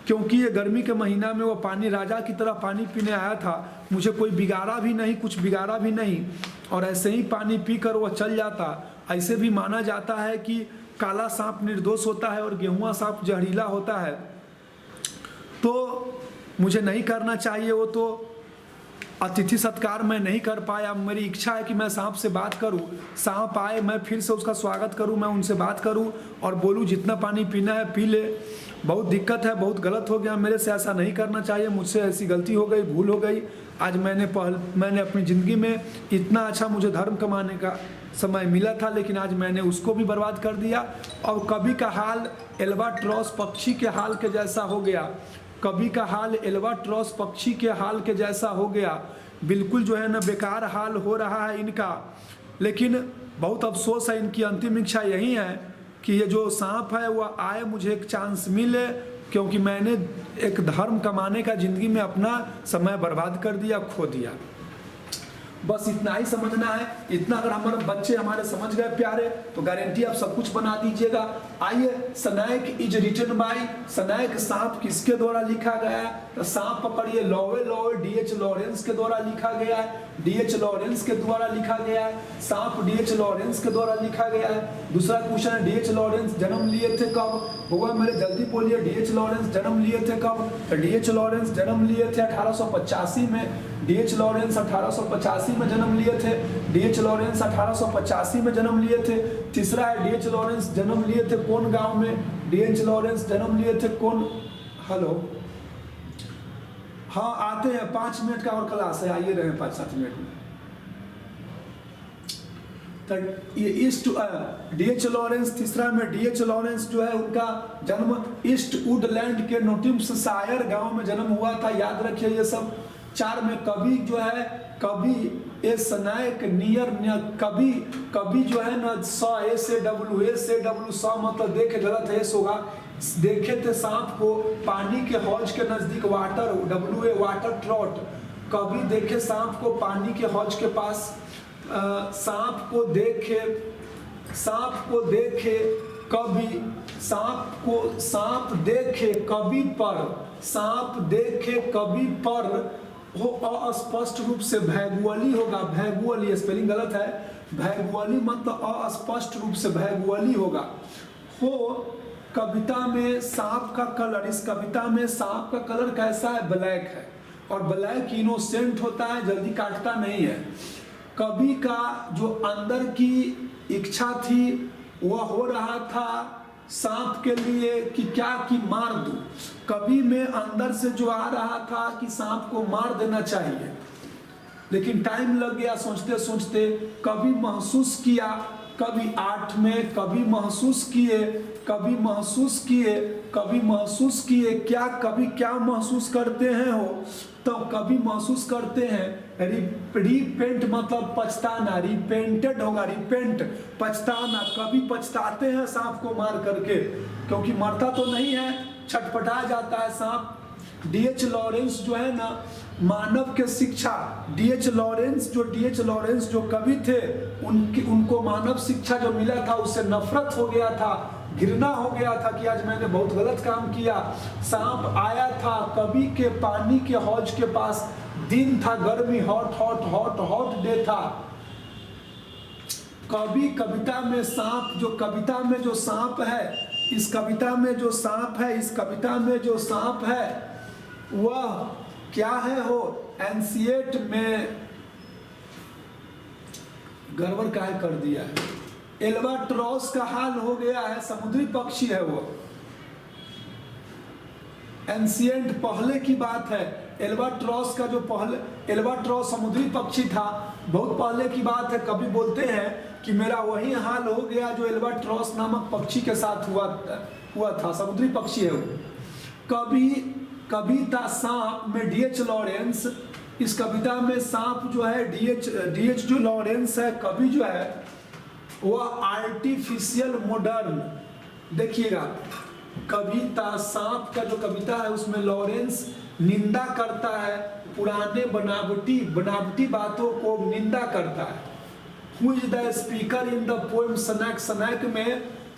क्योंकि ये गर्मी के महीना में वो पानी राजा की तरह पानी पीने आया था, मुझे कोई बिगाड़ा भी नहीं, कुछ बिगाड़ा भी नहीं, और ऐसे ही पानी पीकर वो चल जाता। ऐसे भी माना जाता है कि काला सांप निर्दोष होता है और गेहुआ सांप जहरीला होता है। तो मुझे नहीं करना चाहिए, वो तो अतिथि सत्कार मैं नहीं कर पाया। मेरी इच्छा है कि मैं सांप से बात करूं, सांप आए मैं फिर से उसका स्वागत करूं, मैं उनसे बात करूं और बोलूं जितना पानी पीना है पी ले। बहुत दिक्कत है, बहुत गलत हो गया मेरे से, ऐसा नहीं करना चाहिए, मुझसे ऐसी गलती हो गई, भूल हो गई। आज मैंने अपनी ज़िंदगी में इतना अच्छा मुझे धर्म कमाने का समय मिला था, लेकिन आज मैंने उसको भी बर्बाद कर दिया। और कभी का हाल एल्बाट्रॉस पक्षी के हाल के जैसा हो गया, कभी का हाल एल्बाट्रॉस पक्षी के हाल के जैसा हो गया। बिल्कुल जो है ना बेकार हाल हो रहा है इनका। लेकिन बहुत अफसोस है, इनकी अंतिम इच्छा यही है कि ये जो सांप है वह आए, मुझे एक चांस मिले, क्योंकि मैंने एक धर्म कमाने का ज़िंदगी में अपना समय बर्बाद कर दिया, खो दिया। बस इतना ही समझना है। इतना अगर हमारे बच्चे हमारे समझ गए प्यारे, तो गारंटी आप सब कुछ बना दीजिएगा। आइए, snake is written by, snake सांप किसके द्वारा लिखा गया है? तो सांप पकड़िए लॉवे डी.एच. लॉरेंस के द्वारा लिखा गया है, डी.एच. लॉरेंस के द्वारा लिखा गया है। सांप डी.एच. लॉरेंस के द्वारा लिखा गया है। दूसरा क्वेश्चन है, डी.एच. लॉरेंस जन्म लिए थे कब? होगा मेरे जल्दी बोलिए, डी.एच. लॉरेंस जन्म लिए थे कब? तो डी.एच. लॉरेंस जन्म लिए थे 1885 में। डी.एच. लॉरेंस 1885 में जन्म लिए थे। डी.एच. लॉरेंस 1885 में जन्म लिए थे। तीसरा है, डी.एच. लॉरेंस जन्म लिए थे कौन गांव में? डी.एच. लॉरेंस जन्म लिए थे कौन? हेलो, हाँ आते हैं, 5 मिनट का और क्लास है, आइए रहे 5-7 मिनट में। तो ये ईस्ट डी.एच. लॉरेंस, तीसरा में डी.एच. लॉरेंस जो है उनका जन्म ईस्ट वुडलैंड के नोटिम्सशायर गांव में जन्म हुआ था, याद रखिए ये सब। 4 में कवि जो है, कवि ए स्नेक नियर, कवि कवि जो है ना से डब्ल्यू सा मतलब देखे, गलत है, होगा देखे थे सांप को पानी के हौज के नजदीक, water W A water trout. कभी देखे सांप को पानी के हौज के पास, सांप को देखे कभी, सांप देखे कभी पर, सांप देखे कभी पर हो अस्पष्ट रूप से भैगुअली होगा, भैगुअली स्पेलिंग गलत है, भैगुअली मतलब अस्पष्ट रूप से भैगुअली होगा। हो कविता में सांप का कलर, इस कविता में सांप का कलर कैसा है? ब्लैक है, और ब्लैक इनोसेंट होता है, जल्दी काटता नहीं है। कवि का जो अंदर की इच्छा थी वह हो रहा था सांप के लिए कि क्या कि मार दूं। कवि में अंदर से जो आ रहा था कि सांप को मार देना चाहिए, लेकिन टाइम लग गया सोचते सोचते। कवि महसूस किया, कभी 8 में कभी महसूस किए, क्या कभी क्या महसूस करते हैं हो? तो कभी महसूस करते हैं रिपेंट मतलब पछताना, रिपेंटेड होगा, रिपेंट पछताना। कभी पछताते हैं सांप को मार करके, क्योंकि मरता तो नहीं है, छटपटा जाता है सांप। डी.एच. लॉरेंस जो है ना मानव के शिक्षा, डी.एच. लॉरेंस जो कवि थे, उनको मानव शिक्षा जो मिला था उससे नफरत हो गया था, घृणा हो गया था कि आज मैंने बहुत गलत काम किया। सांप आया था कवि के पानी के हौज के पास, दिन था गर्मी, हॉट डे था। कवि कविता में सांप, जो कविता में जो सांप है, इस कविता में जो सांप है वह क्या है? हो एंशिएट में गड़बड़ काहे कर दिया है? एल्बाट्रॉस का हाल हो गया है, समुद्री पक्षी है वो। एंशिएंट पहले की बात है, एल्बाट्रॉस का जो पहले, एल्बाट्रॉस समुद्री पक्षी था, बहुत पहले की बात है। कभी बोलते हैं कि मेरा वही हाल हो गया जो एल्बाट्रॉस नामक पक्षी के साथ हुआ था, समुद्री पक्षी है वो। कविता सांप में डी.एच. लॉरेंस, इस कविता में सांप जो है डी.एच. जो लॉरेंस है कवि जो है वह आर्टिफिशियल मॉडर्न, देखिएगा कविता सांप का जो कविता है उसमें लॉरेंस निंदा करता है, पुराने बनावटी बातों को निंदा करता है। Who is the speaker in the poem snake?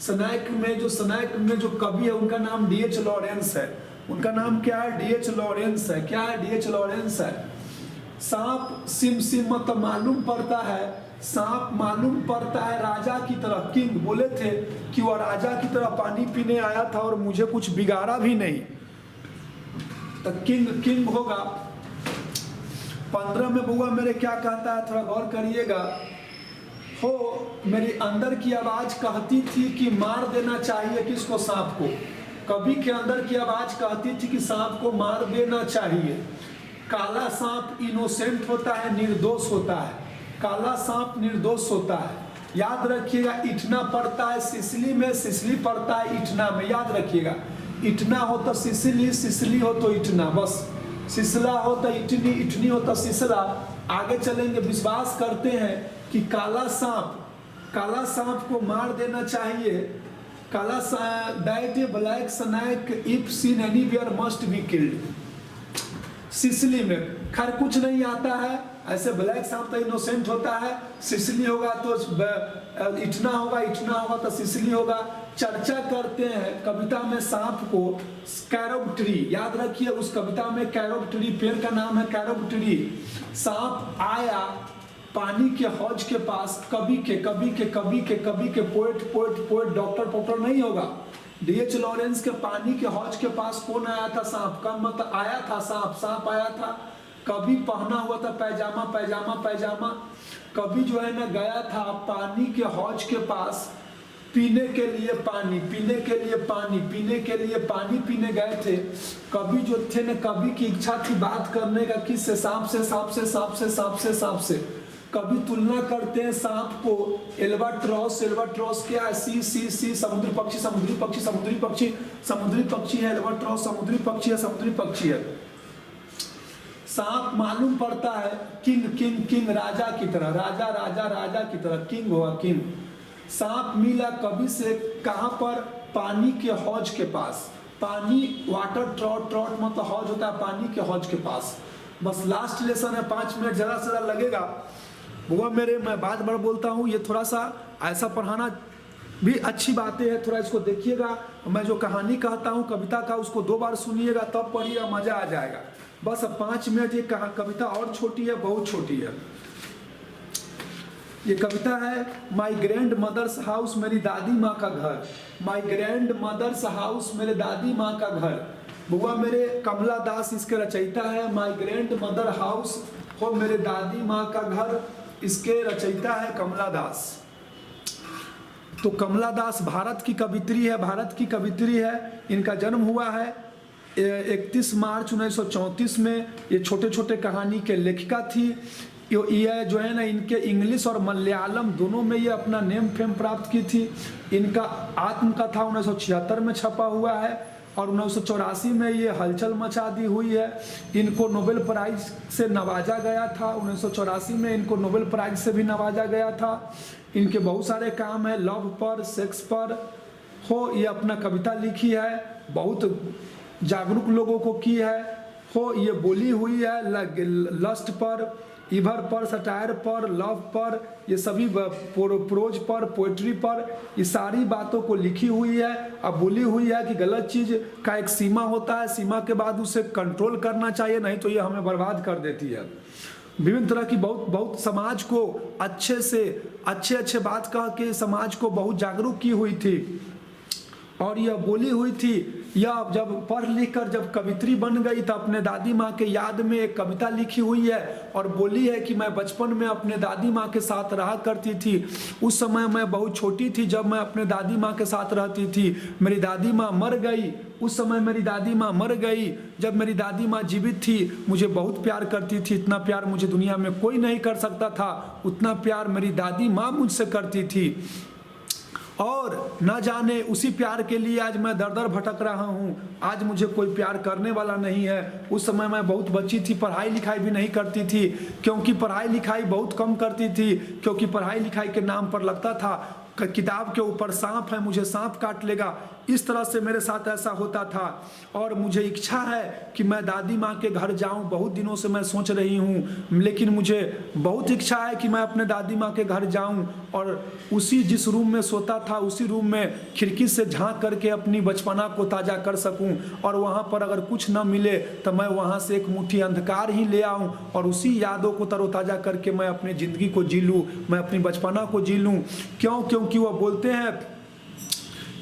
Snake में जो कवि है उनका नाम डी.एच. लॉरेंस है। उनका नाम क्या है? डी.एच. लॉरेंस है। क्या है? डी.एच. लॉरेंस है। सांप सिम मतलब मालूम पड़ता है, सांप मालूम पड़ता है राजा की तरह। किंग बोले थे कि वह राजा की तरह पानी पीने आया था और मुझे कुछ बिगाड़ा भी नहीं, तो किंग होगा। 15 में बुआ मेरे क्या कहता है, थोड़ा गौर करिएगा। हो मेरी अंदर की आवाज कहती थी कि मार देना चाहिए किसको? सांप को। कवि के अंदर की आवाज कहती थी कि सांप को मार देना चाहिए। काला सांप इनोसेंट होता है, निर्दोष होता है। काला सांप निर्दोष होता है। याद रखिएगा इटना पड़ता है सिसली में, सिसली पड़ता है इटना में, याद रखिएगा। इटना हो तो सिसली, सिसली हो तो इटना, बस सिसला हो तो इटनी, इटनी हो तो सिसला। आगे चलेंगे। विश्वास करते हैं कि काला सांप को मार देना चाहिए। काला that a black snake if seen anywhere must be killed. Sicily में खैर कुछ नहीं आता है, ऐसे ब्लैक सांप तो इनोसेंट होता है, सिसली होगा तो इटना होगा, इटना होगा तो सिसली होगा। चर्चा करते हैं कविता में सांप को कैरोब ट्री, याद रखिए उस कविता में कैरोब ट्री, पेड़ का नाम है कैरोब ट्री। सांप आया पानी के हौज के पास, कवि के पोएट डॉक्टर नहीं होगा। डीएच लॉरेंस के पानी के हौज के पास कौन आया था? सांप का मतलब आया था, सांप आया था। कभी पहना हुआ था पैजामा। कभी जो है ना गया था पानी के हौज के पास पीने के लिए पानी पीने गए थे। कभी जो थे ना, कभी की इच्छा थी बात करने का, किससे? सांप से। कभी तुलना करते हैं सांप को एल्बाट्रॉस क्या है? सी समुद्री पक्षी है। एल्बाट्रॉस समुद्री पक्षी है। सांप मालूम पड़ता है किंग राजा की तरह, राजा की तरह, किंग हुआ किंग। सांप मिला कभी से कहां पर? पानी के हौज के पास। पानी वाटर ट्रॉट मतलब हौज होता है, पानी के हौज के पास। बस लास्ट लेसन है, 5 मिनट जरा लगेगा। बुआ मेरे, मैं बात बड़ा बोलता हूँ, ये थोड़ा सा ऐसा पढ़ाना भी अच्छी बातें है, थोड़ा इसको देखिएगा। मैं जो कहानी कहता हूँ कविता का, उसको 2 बार सुनिएगा तब पढ़िएगा, मजा आ जाएगा। बस अब 5 मिनट। ये कविता और छोटी है, बहुत छोटी है। ये कविता है माई ग्रैंड मदर्स हाउस, मेरी दादी माँ का घर। माई ग्रैंड मदर्स हाउस, मेरे दादी माँ का घर। बुआ मेरे, कमला दास इसके रचयिता है। माई ग्रैंड मदर हाउस हो, मेरे दादी माँ का घर, इसके रचयिता है कमला दास। तो कमला दास भारत की कवित्री है। इनका जन्म हुआ है 31 मार्च 1934 में। ये छोटे कहानी के लेखिका थी। ये जो है ना, इनके इंग्लिश और मलयालम दोनों में ये अपना नेम फेम प्राप्त की थी। इनका आत्मकथा 1976 में छपा हुआ है और 1984 में ये हलचल मचा दी हुई है। इनको नोबेल प्राइज से नवाजा गया था। 1984 में इनको नोबेल प्राइज से भी नवाजा गया था। इनके बहुत सारे काम है, लव पर, सेक्स पर हो। ये अपना कविता लिखी है, बहुत जागरूक लोगों को की है हो। ये बोली हुई है लस्ट पर, इभर पर, सटायर पर, लव पर, ये सभी प्रोज पर, पोएट्री पर, ये सारी बातों को लिखी हुई है। अब बोली हुई है कि गलत चीज़ का एक सीमा होता है, सीमा के बाद उसे कंट्रोल करना चाहिए, नहीं तो ये हमें बर्बाद कर देती है। विभिन्न तरह की बहुत समाज को अच्छे बात कह के समाज को बहुत जागरूक की हुई थी। और यह बोली हुई थी, यह जब पढ़ लिख कर जब कवित्री बन गई तो अपने दादी माँ के याद में एक कविता लिखी हुई है और बोली है कि मैं बचपन में अपने दादी माँ के साथ रहा करती थी। उस समय मैं बहुत छोटी थी जब मैं अपने दादी माँ के साथ रहती थी। मेरी दादी माँ मर गई, उस समय मेरी दादी माँ मर गई। जब मेरी दादी माँ जीवित थी मुझे बहुत प्यार करती थी। इतना प्यार मुझे दुनिया में कोई नहीं कर सकता था, उतना प्यार मेरी दादी माँ मुझसे करती थी। और न जाने उसी प्यार के लिए आज मैं दर दर भटक रहा हूँ। आज मुझे कोई प्यार करने वाला नहीं है। उस समय मैं बहुत बच्ची थी, पढ़ाई लिखाई भी नहीं करती थी, क्योंकि पढ़ाई लिखाई बहुत कम करती थी, क्योंकि पढ़ाई लिखाई के नाम पर लगता था किताब के ऊपर सांप है, मुझे सांप काट लेगा। इस तरह से मेरे साथ ऐसा होता था। और मुझे इच्छा है कि मैं दादी माँ के घर जाऊँ, बहुत दिनों से मैं सोच रही हूँ, लेकिन मुझे बहुत इच्छा है कि मैं अपने दादी माँ के घर जाऊँ और उसी जिस रूम में सोता था उसी रूम में खिड़की से झांक करके अपनी बचपना को ताज़ा कर सकूँ। और वहाँ पर अगर कुछ न मिले तो मैं वहाँ से एक मुट्ठी अंधकार ही ले आऊँ और उसी यादों को तरोताज़ा करके मैं अपनी ज़िंदगी को जी लूँ, मैं अपनी बचपना को जी लूँ। क्योंकि वह बोलते हैं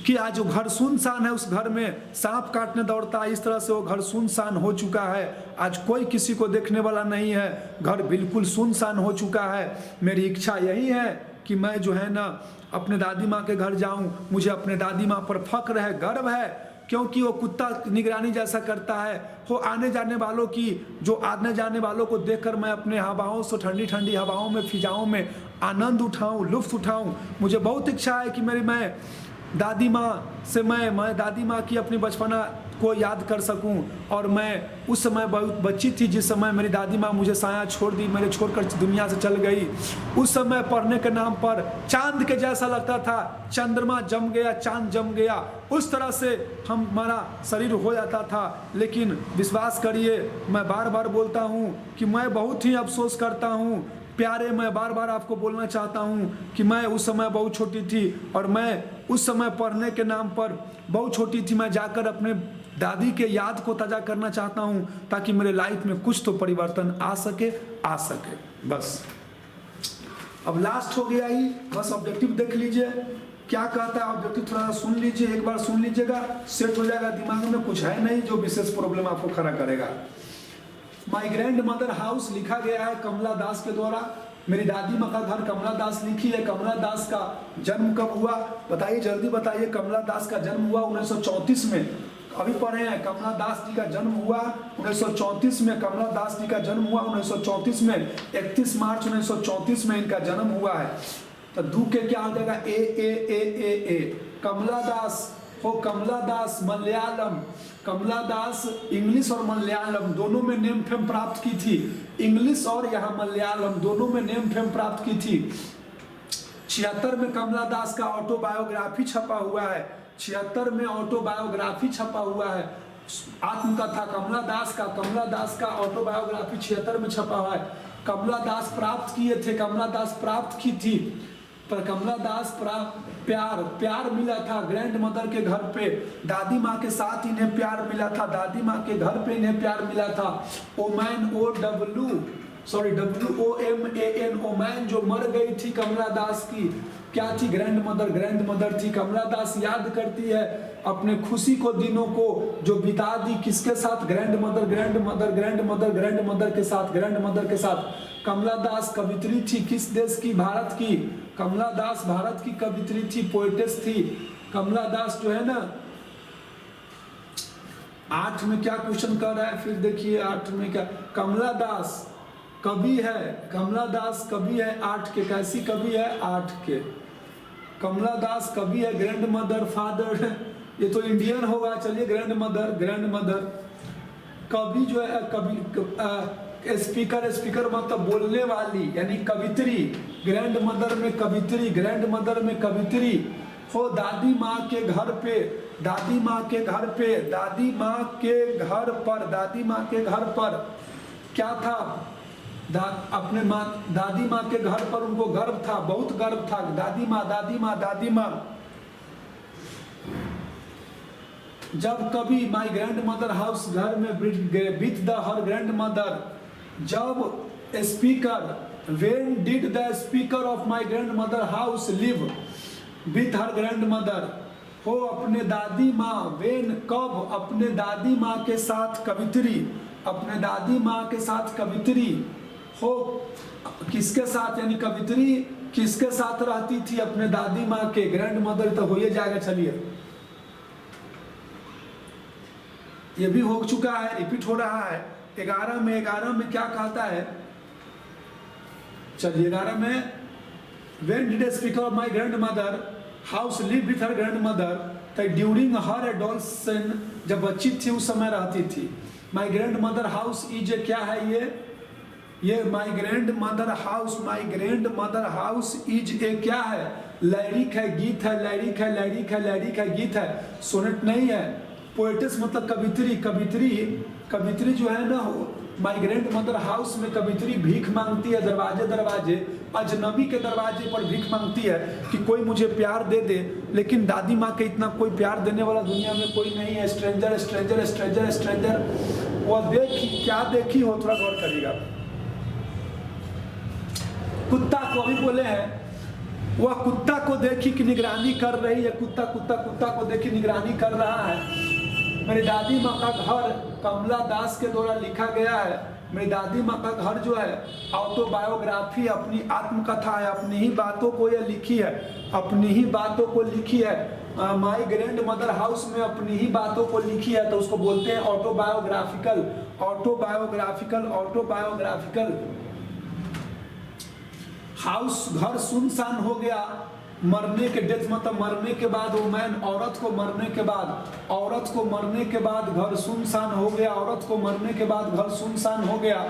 कि आज जो घर सुनसान है उस घर में सांप काटने दौड़ता है। इस तरह से वो घर सुनसान हो चुका है, आज कोई किसी को देखने वाला नहीं है, घर बिल्कुल सुनसान हो चुका है। मेरी इच्छा यही है कि मैं जो है ना अपने दादी माँ के घर जाऊं। मुझे अपने दादी माँ पर फक्र है, गर्व है, क्योंकि वो कुत्ता निगरानी जैसा करता है। वो आने जाने वालों को देखकर मैं अपने हवाओं से, ठंडी ठंडी हवाओं में, फिजाओं में आनंद उठाऊं, लुत्फ उठाऊं। मुझे बहुत इच्छा है कि मैं दादी माँ से मैं दादी माँ की अपनी बचपना को याद कर सकूं, और मैं उस समय बहुत बच्ची थी जिस समय मेरी दादी माँ मुझे साया छोड़ दी, मेरे छोड़कर दुनिया से चल गई। उस समय पढ़ने के नाम पर चांद के जैसा लगता था, चंद्रमा जम गया, चांद जम गया, उस तरह से हमारा शरीर हो जाता था। लेकिन विश्वास करिए, मैं बार बार बोलता हूँ कि मैं बहुत ही अफसोस करता हूँ प्यारे, मैं बार बार आपको बोलना चाहता हूँ कि मैं उस समय बहुत छोटी थी, और मैं उस समय पढ़ने के नाम पर बहुत छोटी थी। मैं जाकर अपने दादी के याद को ताज़ा करना चाहता हूँ, ताकि मेरे लाइफ में कुछ तो परिवर्तन आ सके। बस अब लास्ट हो गया ही, बस ऑब्जेक्टिव देख लीजिए क्या कहता है ऑब्जेक्टिव, थोड़ा सुन लीजिए, एक बार सुन लीजिएगा, सेट हो जाएगा दिमाग में। कुछ है नहीं जो विशेष प्रॉब्लम आपको खड़ा करेगा। माई ग्रैंड मदर हाउस लिखा गया है कमला दास के द्वारा। मेरी दादी माँ का घर कमला दास लिखी है। कमला दास का जन्म कब हुआ बताइए, जल्दी बताइए। कमला दास का जन्म हुआ 1934 में, अभी पढ़े हैं। कमला दास जी का जन्म हुआ 1934 में। कमला दास जी का जन्म हुआ 1934 में, 31 मार्च 1934 में इनका जन्म हुआ है। तो दू के क्या हो जाएगा, ए। कमला दास हो, कमला दास मलयालम, कमला दास इंग्लिश और मलयालम दोनों में नेम फेम प्राप्त की थी। इंग्लिश और यहाँ मलयालम दोनों में नेम फेम प्राप्त की थी। 76 में कमला दास का ऑटोबायोग्राफी छपा हुआ है। 76 में ऑटोबायोग्राफी छपा हुआ है, आत्मकथा कमला दास का ऑटोबायोग्राफी 76 में छपा हुआ है। कमला दास प्राप्त किए थे, कमला दास प्राप्त की थी, पर कमला दास प्यार मिला था ग्रैंड मदर के घर पे। दादी माँ के साथ इन्हें प्यार मिला था, दादी माँ के घर पे इन्हें प्यार मिला था। ओमैन WOMAN, ओमैन जो मर गई थी कमला दास की, क्या थी, ग्रैंड मदर थी। कमला दास याद करती है अपने खुशी को दिनों को जो बिता दी किसके साथ, ग्रैंड मदर के साथ। कमला दास कवित्री थी, किस देश की, भारत की। कमला दास भारत की कवित्री थी, पोएटेस थी। कमला दास जो है ना, 8 में क्या क्वेश्चन कर रहा है, फिर देखिए 8 में क्या, कमला दास कवि है, कमला दास कवि है 8 के, कैसी कवि है 8 के। कमला दास कवि है, ग्रैंड मदर फादर, ये तो इंडियन होगा, चलिए ग्रैंड मदर। कवि जो है कवि, स्पीकर मतलब बोलने वाली, यानी कवित्री। ग्रैंड मदर में कवित्री हो। दादी माँ के घर पर क्या था, अपने दादी माँ के घर पर उनको गर्व था, बहुत गर्व था। दादी माँ जब कभी माई ग्रैंड मदर हाउस घर में with the her grandmother, जब speaker when did the speaker of my grandmother house live with her grandmother हो, अपने दादी माँ, व्हेन कब, अपने दादी माँ के साथ कवित्री हो। किसके साथ, यानी कवित्री किसके साथ रहती थी, अपने दादी माँ के। ग्रैंड मदर तो हो ही जाएगा, चलिए ये भी हो चुका है, रिपीट हो रहा है। 11 में क्या कहता है, चलिए 11 में, when did speaker of my grand mother house live with her grand mother, during her adolescence, जब बच्ची थी उस समय रहती थी। My grand mother house is, क्या है ये my grand mother house is a, क्या है, लैरिक है, गीत है, लैरिक है, गीत है, सोनेट नहीं है। पोएटिस मतलब कवित्री जो है ना, माई ग्रैंड मदर हाउस में कवित्री भीख मांगती है, दरवाजे अजनबी के दरवाजे पर भीख मांगती है कि कोई मुझे प्यार दे दे। लेकिन दादी माँ के इतना कोई प्यार देने वाला दुनिया में कोई नहीं है। स्ट्रेंजर वो क्या देखी हो, थोड़ा गौर करिएगा। कुत्ता को अभी बोले हैं, वह कुत्ता को देखी कि निगरानी कर रही है, कुत्ता को देखी निगरानी कर रहा है। मेरी दादी माँ का घर कमला दास के द्वारा लिखा गया है। मेरी दादी माँ का घर जो है ऑटोबायोग्राफी, अपनी आत्मकथा है, अपनी ही बातों को ये लिखी है। माई ग्रैंड मदर हाउस में अपनी ही बातों को लिखी है, तो उसको बोलते हैं ऑटोबायोग्राफिकल। हाउस घर सुनसान हो गया, मरने के डेथ मतलब मरने के बाद वुमेन औरत को मरने के बाद, औरत को मरने के बाद घर सुनसान हो गया, औरत को मरने के बाद घर सुनसान हो गया।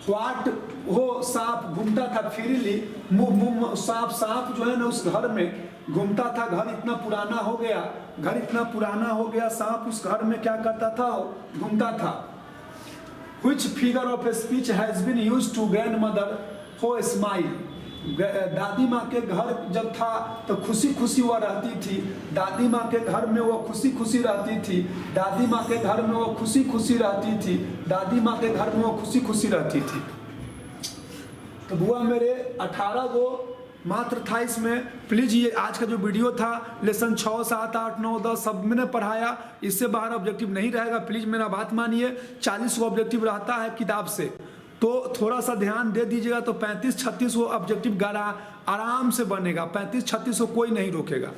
व्हाट हो सांप घूमता था फ्रीली, सांप जो है ना उस घर में घूमता था। घर इतना पुराना हो गया, घर इतना पुराना हो गया, सांप उस घर में क्या करता था, घूमता था। Which figure of speech has been used to grandmother हो स्माइल। दादी माँ के घर जब था तो खुशी खुशी वह रहती थी, दादी माँ के घर में वो खुशी खुशी रहती थी, दादी माँ के घर में वो खुशी खुशी रहती थी, दादी माँ के घर में वो खुशी खुशी रहती थी। तो बुआ मेरे 18 को मात्र था इसमें। प्लीज़ ये आज का जो वीडियो था लेसन 6, 7, 8, 9, 10 सब मैंने पढ़ाया, इससे बाहर ऑब्जेक्टिव नहीं रहेगा। प्लीज़ मेरा बात मानिए, 40 को ऑब्जेक्टिव रहता है किताब से, तो थोड़ा सा ध्यान दे दीजिएगा। तो 35-36 वो ऑब्जेक्टिव गारा आराम से बनेगा, 35-36 को कोई नहीं रोकेगा,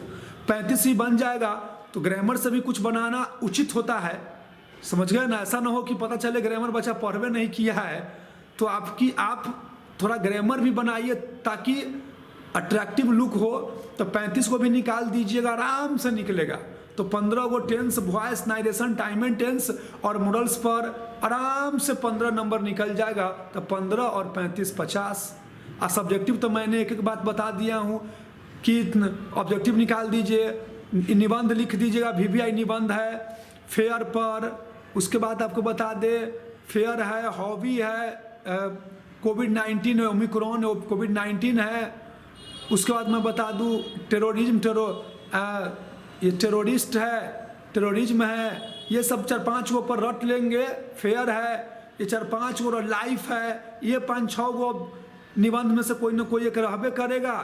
35 ही बन जाएगा। तो ग्रामर से भी कुछ बनाना उचित होता है, समझ गए ना। ऐसा ना हो कि पता चले ग्रामर बच्चा पढ़वे नहीं किया है, तो आप थोड़ा ग्रामर भी बनाइए ताकि अट्रैक्टिव लुक हो। तो 35 को भी निकाल दीजिएगा, आराम से निकलेगा। तो 15 को tense, voice, narration, time and tense और मॉडल्स पर आराम से 15 नंबर निकल जाएगा। तो 15 और 35 50। और सब्जेक्टिव तो मैंने एक एक बात बता दिया हूँ कि ऑब्जेक्टिव निकाल दीजिए, निबंध लिख दीजिएगा, VVI निबंध है फेयर पर। उसके बाद आपको बता दे फेयर है, हॉबी है, कोविड-19 है, ओमिक्रॉन कोविड-19 है। उसके बाद मैं बता दूँ टेररिज्म, ये टेररिस्ट है, टेररिज्म है, ये सब 4-5 को पर रट लेंगे। फेयर है, ये 4-5 को, लाइफ है, ये 5-6 को निबंध में से कोई ना कोई एक रहबे करेगा।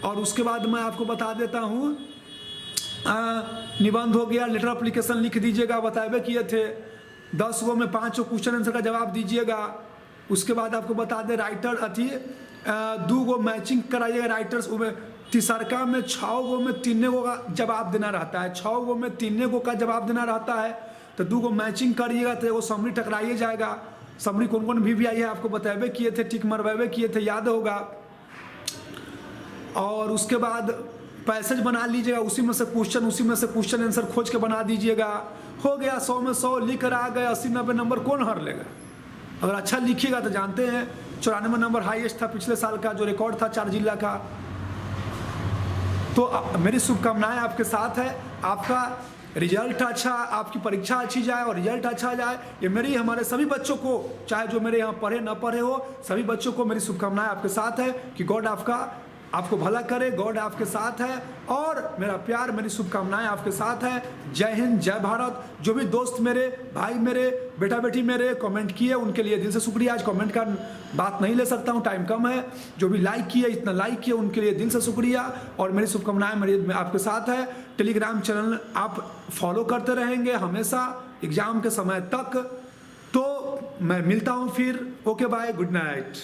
और उसके बाद मैं आपको बता देता हूँ, निबंध हो गया, लेटर एप्लीकेशन लिख दीजिएगा, बताए किए थे। 10 को में 5 क्वेश्चन आंसर का जवाब दीजिएगा। उसके बाद आपको बता दे राइटर 2 को मैचिंग कराइएगा राइटर्स में। तीसरका में 6 गो में 3 गो का जवाब देना रहता है, 6 गो में 3 गो का जवाब देना रहता है। तो 2 को मैचिंग करिएगा तो वो समरी टकराइए जाएगा। समरी कौन कौन VVI है आपको बताए किए थे, टिक मरवाए किए थे, याद होगा। और उसके बाद पैसेज बना लीजिएगा, उसी में से क्वेश्चन आंसर खोज के बना दीजिएगा। हो गया 100 में 100 लिख कर आ गए। 80-90 नंबर कौन हर लेगा? अगर अच्छा लिखिएगा तो जानते हैं 94 नंबर हाईएस्ट था पिछले साल का, जो रिकॉर्ड था 4 जिला का। तो मेरी शुभकामनाएं आपके साथ है, आपका रिजल्ट अच्छा, आपकी परीक्षा अच्छी जाए और रिजल्ट अच्छा जाए। ये मेरी हमारे सभी बच्चों को, चाहे जो मेरे यहाँ पढ़े न पढ़े हो, सभी बच्चों को मेरी शुभकामनाएं आपके साथ है कि गॉड आपको भला करे, गॉड आपके साथ है। और मेरा प्यार, मेरी शुभकामनाएं आपके साथ है। जय हिंद, जय भारत। जो भी दोस्त मेरे, भाई मेरे, बेटा बेटी मेरे कमेंट किए उनके लिए दिल से शुक्रिया। आज कमेंट का बात नहीं ले सकता हूं, टाइम कम है। जो भी लाइक किए, इतना लाइक किए, उनके लिए दिल से शुक्रिया। और मेरी शुभकामनाएं मेरी आपके साथ है। टेलीग्राम चैनल आप फॉलो करते रहेंगे हमेशा एग्जाम के समय तक। तो मैं मिलता हूँ फिर। Okay bye, good night.